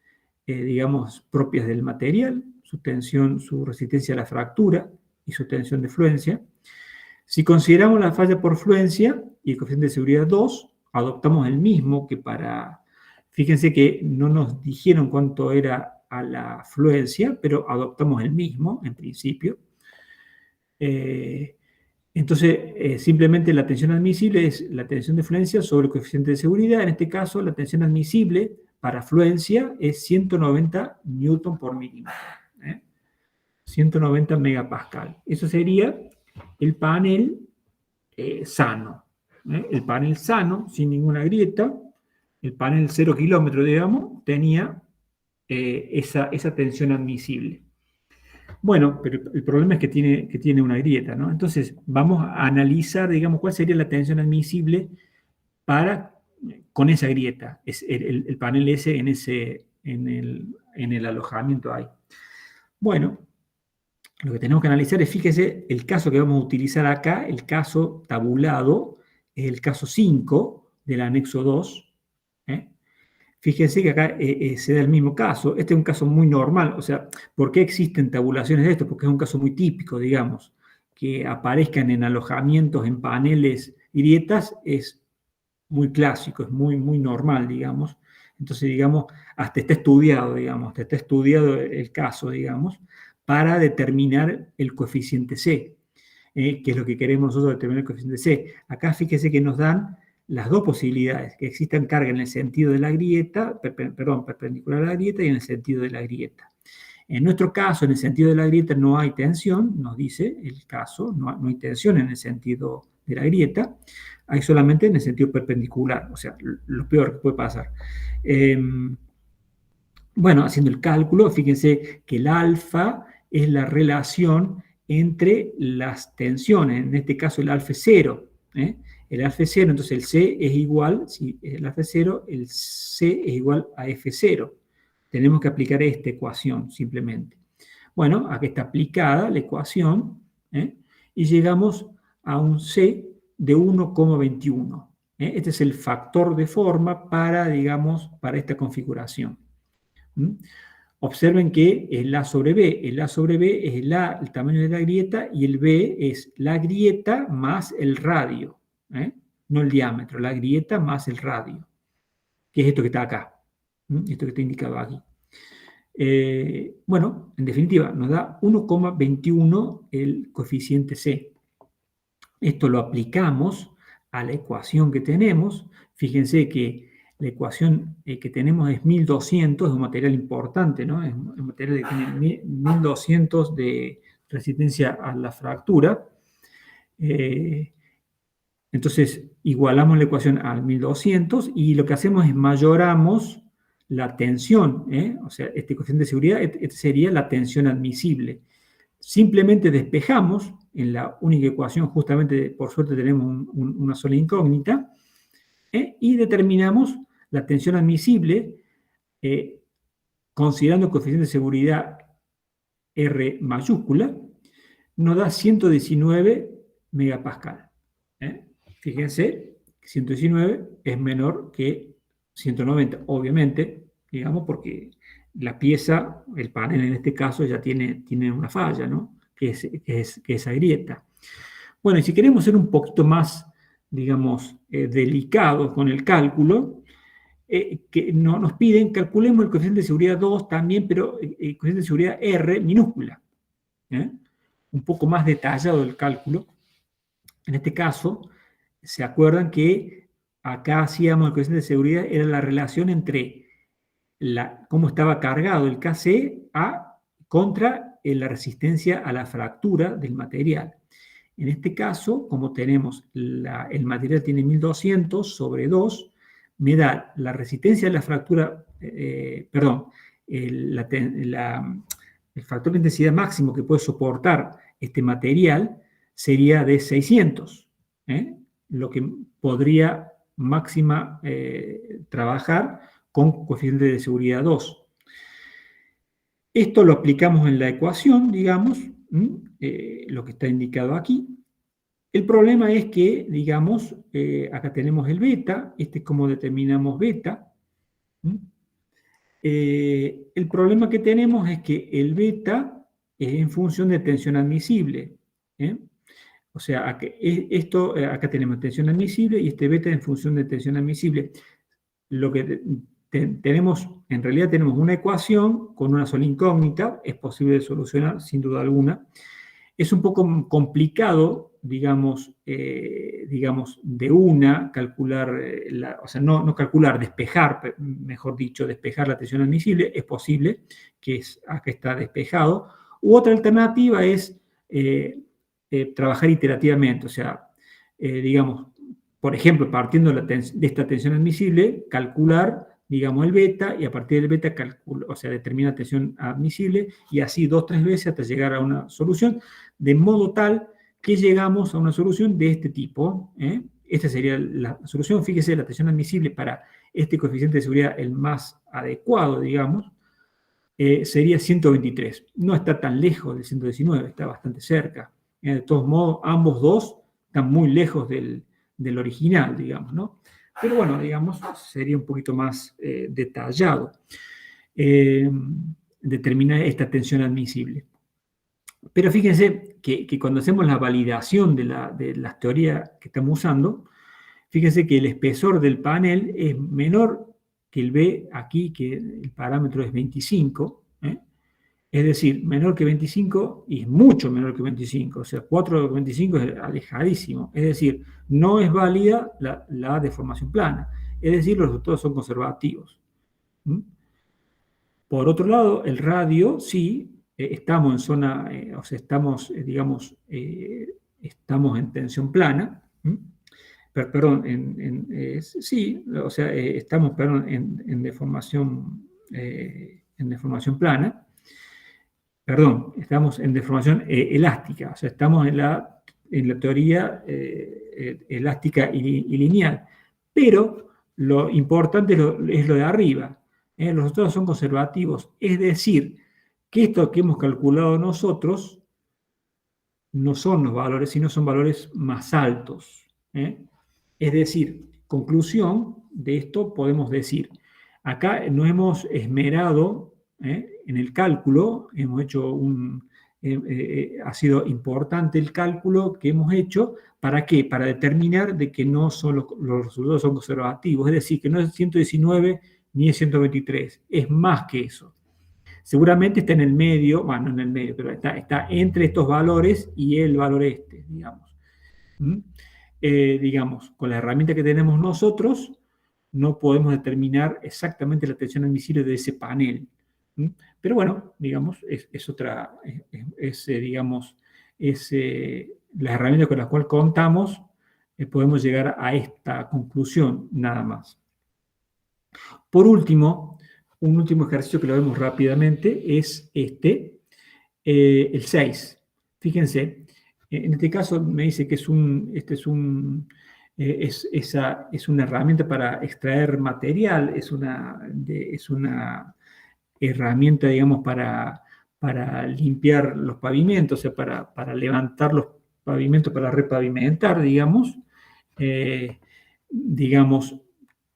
Speaker 1: digamos, propias del material, su tensión, su resistencia a la fractura y su tensión de fluencia. Si consideramos la falla por fluencia y el coeficiente de seguridad 2, adoptamos el mismo que para... Fíjense que no nos dijeron cuánto era a la fluencia, pero adoptamos el mismo en principio. Entonces, simplemente la tensión admisible es la tensión de fluencia sobre el coeficiente de seguridad. En este caso, la tensión admisible para fluencia es 190 newton por milímetro. 190 megapascal. Eso sería el panel sano. El panel sano, sin ninguna grieta, el panel 0 kilómetro, digamos, tenía esa tensión admisible. Bueno, pero el problema es que tiene una grieta, ¿no? Entonces, vamos a analizar, digamos, cuál sería la tensión admisible con esa grieta. Es el panel S en el alojamiento ahí. Bueno, lo que tenemos que analizar es, fíjese, el caso que vamos a utilizar acá, el caso tabulado, es el caso 5 del anexo 2. Fíjense que acá se da el mismo caso. Este es un caso muy normal. O sea, ¿por qué existen tabulaciones de esto? Porque es un caso muy típico, digamos. Que aparezcan en alojamientos, en paneles grietas, es muy clásico, es muy, muy normal, digamos. Entonces, digamos, hasta está estudiado, el caso, digamos, para determinar el coeficiente C, que es lo que queremos nosotros determinar el coeficiente C. Acá fíjese que nos dan las dos posibilidades, que existan carga en el sentido de la grieta, perpendicular a la grieta y en el sentido de la grieta. En nuestro caso, en el sentido de la grieta no hay tensión, nos dice el caso, no hay tensión en el sentido de la grieta, hay solamente en el sentido perpendicular, o sea, lo peor que puede pasar. Bueno, haciendo el cálculo, fíjense que el alfa es la relación entre las tensiones, en este caso el alfa es 0, el alfa es 0, entonces el C es igual, si el alfa es 0, el C es igual a F0. Tenemos que aplicar esta ecuación simplemente. Bueno, aquí está aplicada la ecuación, y llegamos a un C de 1,21. Este es el factor de forma para, digamos, para esta configuración. Observen que el A sobre B. El A sobre B es el tamaño de la grieta, y el B es la grieta más el radio. No el diámetro, la grieta más el radio. Que es esto que está acá. Esto que está indicado aquí. Bueno, en definitiva, nos da 1,21 el coeficiente C. Esto lo aplicamos a la ecuación que tenemos. Fíjense que la ecuación que tenemos es 1200, es un material importante, ¿no? Es un material que tiene 1200 de resistencia a la fractura. Entonces, igualamos la ecuación al 1200 y lo que hacemos es mayoramos la tensión, o sea, este coeficiente de seguridad, este sería la tensión admisible. Simplemente despejamos en la única ecuación, justamente por suerte tenemos una sola incógnita, y determinamos la tensión admisible considerando el coeficiente de seguridad R mayúscula, nos da 119 megapascal. Fíjense, 119 es menor que 190, obviamente, digamos, porque la pieza, el panel en este caso, ya tiene una falla, ¿no? Que es esa grieta. Bueno, y si queremos ser un poquito más, digamos, delicados con el cálculo, que nos piden, calculemos el coeficiente de seguridad 2 también, pero el coeficiente de seguridad R minúscula. Un poco más detallado el cálculo. En este caso, ¿se acuerdan que acá hacíamos el coeficiente de seguridad? Era la relación entre cómo estaba cargado el KC contra la resistencia a la fractura del material. En este caso, como tenemos el material tiene 1200 sobre 2, me da la resistencia a la fractura, el factor de intensidad máximo que puede soportar este material sería de 600, lo que podría máxima trabajar con coeficiente de seguridad 2. Esto lo aplicamos en la ecuación, digamos, lo que está indicado aquí. El problema es que, digamos, acá tenemos el beta, este es como determinamos beta. El problema que tenemos es que el beta es en función de tensión admisible. O sea, acá tenemos tensión admisible y este beta en función de tensión admisible. Lo que tenemos, en realidad tenemos una ecuación con una sola incógnita, es posible de solucionar sin duda alguna. Es un poco complicado, digamos, de una calcular, o sea, no calcular, despejar, mejor dicho, despejar la tensión admisible. Es posible, que acá está despejado. U otra alternativa es trabajar iterativamente, o sea, digamos, por ejemplo, partiendo de esta tensión admisible, calcular, digamos, el beta, y a partir del beta determina tensión admisible, y así 2 o 3 veces hasta llegar a una solución, de modo tal que llegamos a una solución de este tipo. Esta sería la solución. Fíjese, la tensión admisible para este coeficiente de seguridad, el más adecuado, digamos, sería 123. No está tan lejos del 119, está bastante cerca. De todos modos, ambos dos están muy lejos del original, digamos, ¿no? Pero bueno, digamos, sería un poquito más detallado determinar esta tensión admisible. Pero fíjense que cuando hacemos la validación de las teorías que estamos usando, fíjense que el espesor del panel es menor que el B aquí, que el parámetro es 25, es decir, menor que 25 y es mucho menor que 25, o sea, 4,25 es alejadísimo, es decir, no es válida la deformación plana, es decir, los resultados son conservativos. Por otro lado, el radio, sí, estamos en zona, o sea, estamos, digamos, estamos en tensión plana, perdón, sí, o sea, estamos, perdón, en deformación plana. Perdón, estamos en deformación elástica, o sea, estamos en la teoría elástica y lineal. Pero lo importante es lo de arriba. Los resultados son conservativos, es decir, que esto que hemos calculado nosotros no son los valores, sino son valores más altos. Es decir, conclusión de esto podemos decir, acá nos hemos esmerado en el cálculo, hemos hecho ha sido importante el cálculo que hemos hecho. ¿Para qué? Para determinar de que no son los resultados son conservativos, es decir, que no es 119 ni es 123, es más que eso. Seguramente está en el medio, bueno, no en el medio, pero está entre estos valores y el valor digamos. Digamos, con la herramienta que tenemos nosotros, no podemos determinar exactamente la tensión admisible de ese panel. Pero bueno, digamos, digamos, la herramienta con la cual contamos, podemos llegar a esta conclusión nada más. Por último, un último ejercicio que lo vemos rápidamente es el 6. Fíjense, en este caso me dice que es una herramienta para extraer material, es una herramienta, digamos, para limpiar los pavimentos, o sea, para levantar los pavimentos, para repavimentar, digamos. Digamos,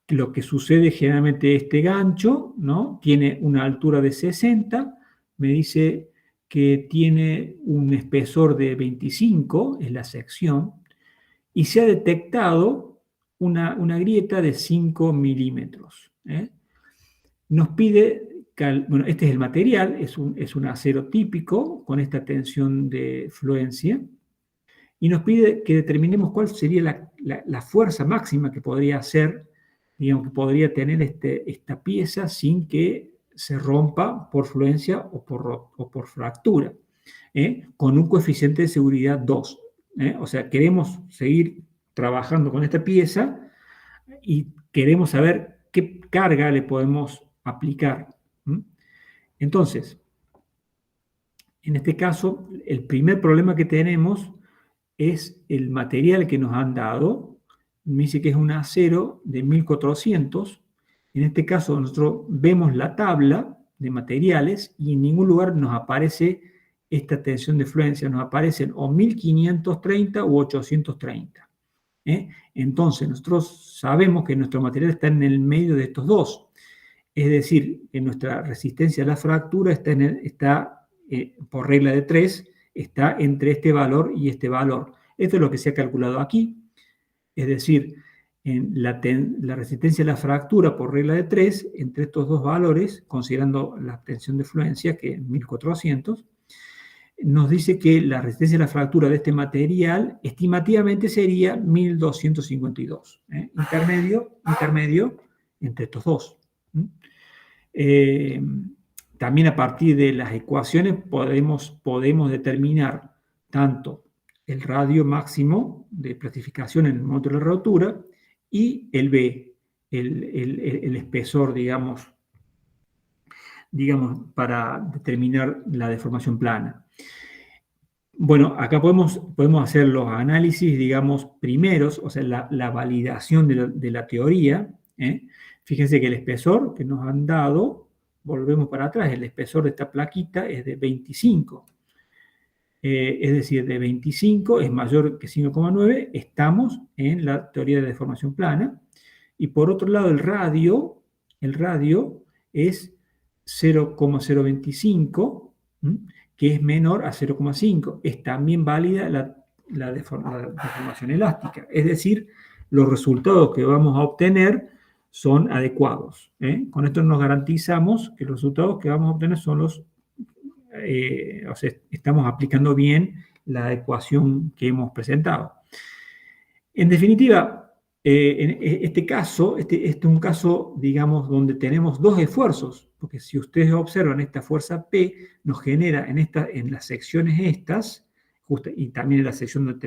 Speaker 1: lo que sucede generalmente, este gancho, ¿no? Tiene una altura de 60, me dice que tiene un espesor de 25, es la sección, y se ha detectado una grieta de 5 milímetros. Nos pide, bueno, este es el material, es un acero típico con esta tensión de fluencia, y nos pide que determinemos cuál sería la fuerza máxima que podría hacer, digamos, que podría tener esta pieza sin que se rompa por fluencia o por fractura, con un coeficiente de seguridad 2. O sea, queremos seguir trabajando con esta pieza y queremos saber qué carga le podemos aplicar. Entonces, en este caso, el primer problema que tenemos es el material que nos han dado. Me dice que es un acero de 1400. En este caso, nosotros vemos la tabla de materiales y en ningún lugar nos aparece esta tensión de fluencia. Nos aparecen o 1530 u 830. Entonces, nosotros sabemos que nuestro material está en el medio de estos dos. Es decir, que nuestra resistencia a la fractura está por regla de 3, está entre este valor y este valor. Esto es lo que se ha calculado aquí. Es decir, la resistencia a la fractura por regla de 3, entre estos dos valores, considerando la tensión de fluencia, que es 1400, nos dice que la resistencia a la fractura de este material estimativamente sería 1252. Intermedio entre estos dos. También a partir de las ecuaciones podemos determinar tanto el radio máximo de plastificación en el momento de la rotura y el B, el espesor, digamos, para determinar la deformación plana. Bueno, acá podemos hacer los análisis, digamos, primeros, o sea, la validación de la teoría. Fíjense que el espesor que nos han dado, volvemos para atrás, el espesor de esta plaquita es de 25. Es decir, de 25 es mayor que 5,9, estamos en la teoría de deformación plana. Y por otro lado, el radio es 0,025, que es menor a 0,5. Es también válida la deformación elástica. Es decir, los resultados que vamos a obtener son adecuados. Con esto nos garantizamos que los resultados que vamos a obtener son o sea, estamos aplicando bien la ecuación que hemos presentado. En definitiva, en este caso, este es un caso, digamos, donde tenemos dos esfuerzos, porque si ustedes observan, esta fuerza P nos genera en las secciones estas, y también en la sección donde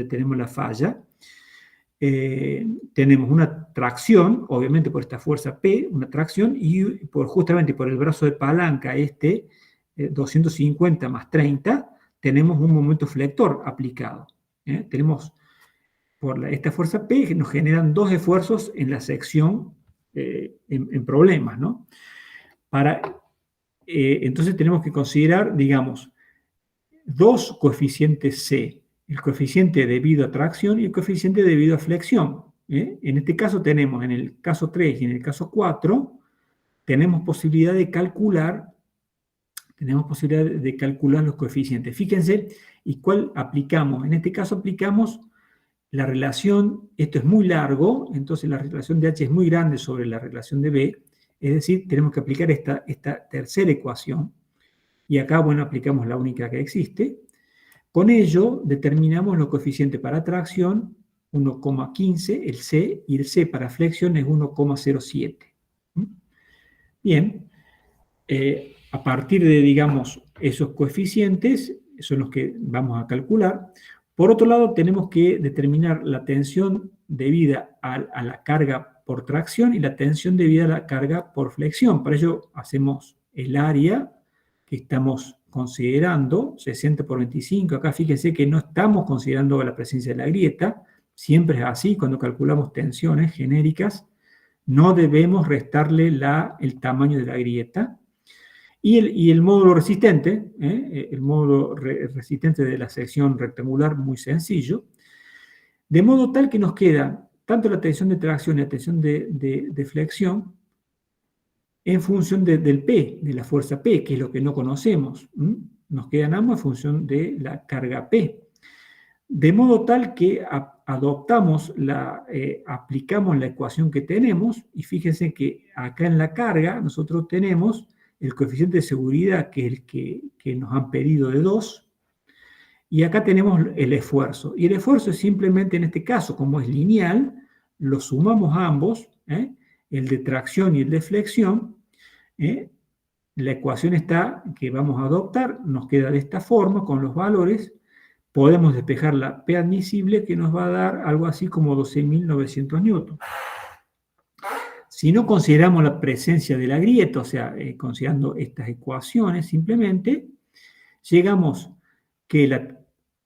Speaker 1: tenemos la falla, tenemos una tracción, obviamente por esta fuerza P, una tracción, y justamente por el brazo de palanca 250 más 30, tenemos un momento flector aplicado. Tenemos por esta fuerza P que nos generan dos esfuerzos en la sección en problemas, ¿no? Entonces tenemos que considerar, digamos, dos coeficientes C, el coeficiente debido a tracción y el coeficiente debido a flexión. En este caso tenemos, en el caso 3 y en el caso 4, tenemos posibilidad de calcular los coeficientes. Fíjense, ¿y cuál aplicamos? En este caso aplicamos la relación, esto es muy largo, entonces la relación de H es muy grande sobre la relación de B, es decir, tenemos que aplicar esta tercera ecuación, y acá, bueno, aplicamos la única que existe. Con ello determinamos los coeficientes para tracción, 1,15, el C, y el C para flexión es 1,07. Bien, a partir de, digamos, esos coeficientes, son los que vamos a calcular. Por otro lado, tenemos que determinar la tensión debida a la carga por tracción y la tensión debida a la carga por flexión. Para ello hacemos el área que estamos considerando, 60 por 25. Acá fíjense que no estamos considerando la presencia de la grieta. Siempre es así, cuando calculamos tensiones genéricas, no debemos restarle el tamaño de la grieta. Y el módulo resistente, el módulo resistente de la sección rectangular, muy sencillo, de modo tal que nos queda tanto la tensión de tracción y la tensión de flexión en función del P, de la fuerza P, que es lo que no conocemos. Nos quedan ambos en función de la carga P. De modo tal que aplicamos la ecuación que tenemos, y fíjense que acá en la carga nosotros tenemos el coeficiente de seguridad, que es el que nos han pedido de 2, y acá tenemos el esfuerzo. Y el esfuerzo es simplemente, en este caso, como es lineal, lo sumamos a ambos, el de tracción y el de flexión. La ecuación que vamos a adoptar nos queda de esta forma, con los valores. Podemos despejar la P admisible, que nos va a dar algo así como 12.900 newton. Si no consideramos la presencia de la grieta, o sea, considerando estas ecuaciones simplemente, llegamos que la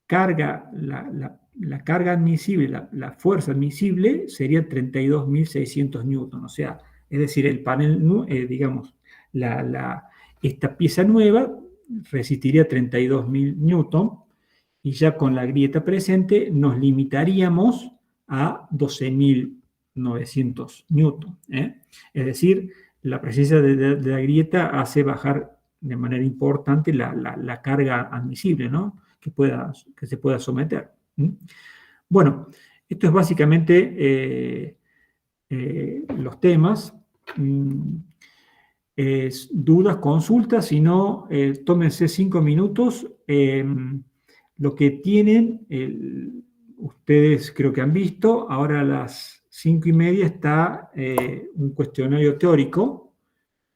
Speaker 1: carga admisible, la fuerza admisible sería 32.600 newton. O sea, es decir, el panel, digamos, esta pieza nueva resistiría 32.000 newton, y ya con la grieta presente nos limitaríamos a 12.900 newton. Es decir, la presencia de la grieta hace bajar de manera importante la carga admisible, ¿no? que se pueda someter. Bueno, esto es básicamente los temas. Dudas, consultas, si no, tómense 5 minutos. Lo que tienen, ustedes creo que han visto, ahora a las 5:30 está un cuestionario teórico.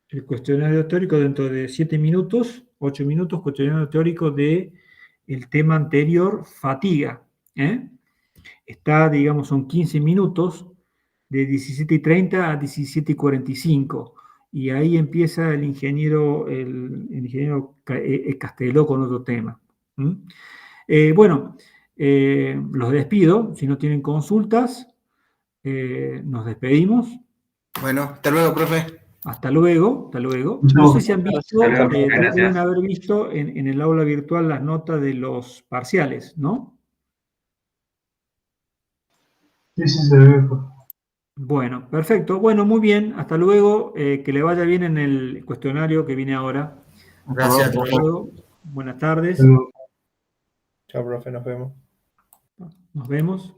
Speaker 1: El cuestionario teórico dentro de 7 minutos, 8 minutos, cuestionario teórico del tema anterior, fatiga. Está, digamos, son 15 minutos, de 17:30 a 17:45. Y ahí empieza el ingeniero Casteló con otro tema. Bueno, los despido. Si no tienen consultas, nos despedimos.
Speaker 3: Bueno, hasta luego, profe.
Speaker 1: Hasta luego, hasta luego. No sé si han visto, deben haber visto en el aula virtual las notas de los parciales, ¿no?
Speaker 5: Sí, se ve.
Speaker 1: Bueno, perfecto. Bueno, muy bien. Hasta luego. Que le vaya bien en el cuestionario que viene ahora.
Speaker 3: Gracias.
Speaker 1: Hasta luego. Buenas tardes.
Speaker 4: Chao, profe, nos vemos.
Speaker 1: Nos vemos.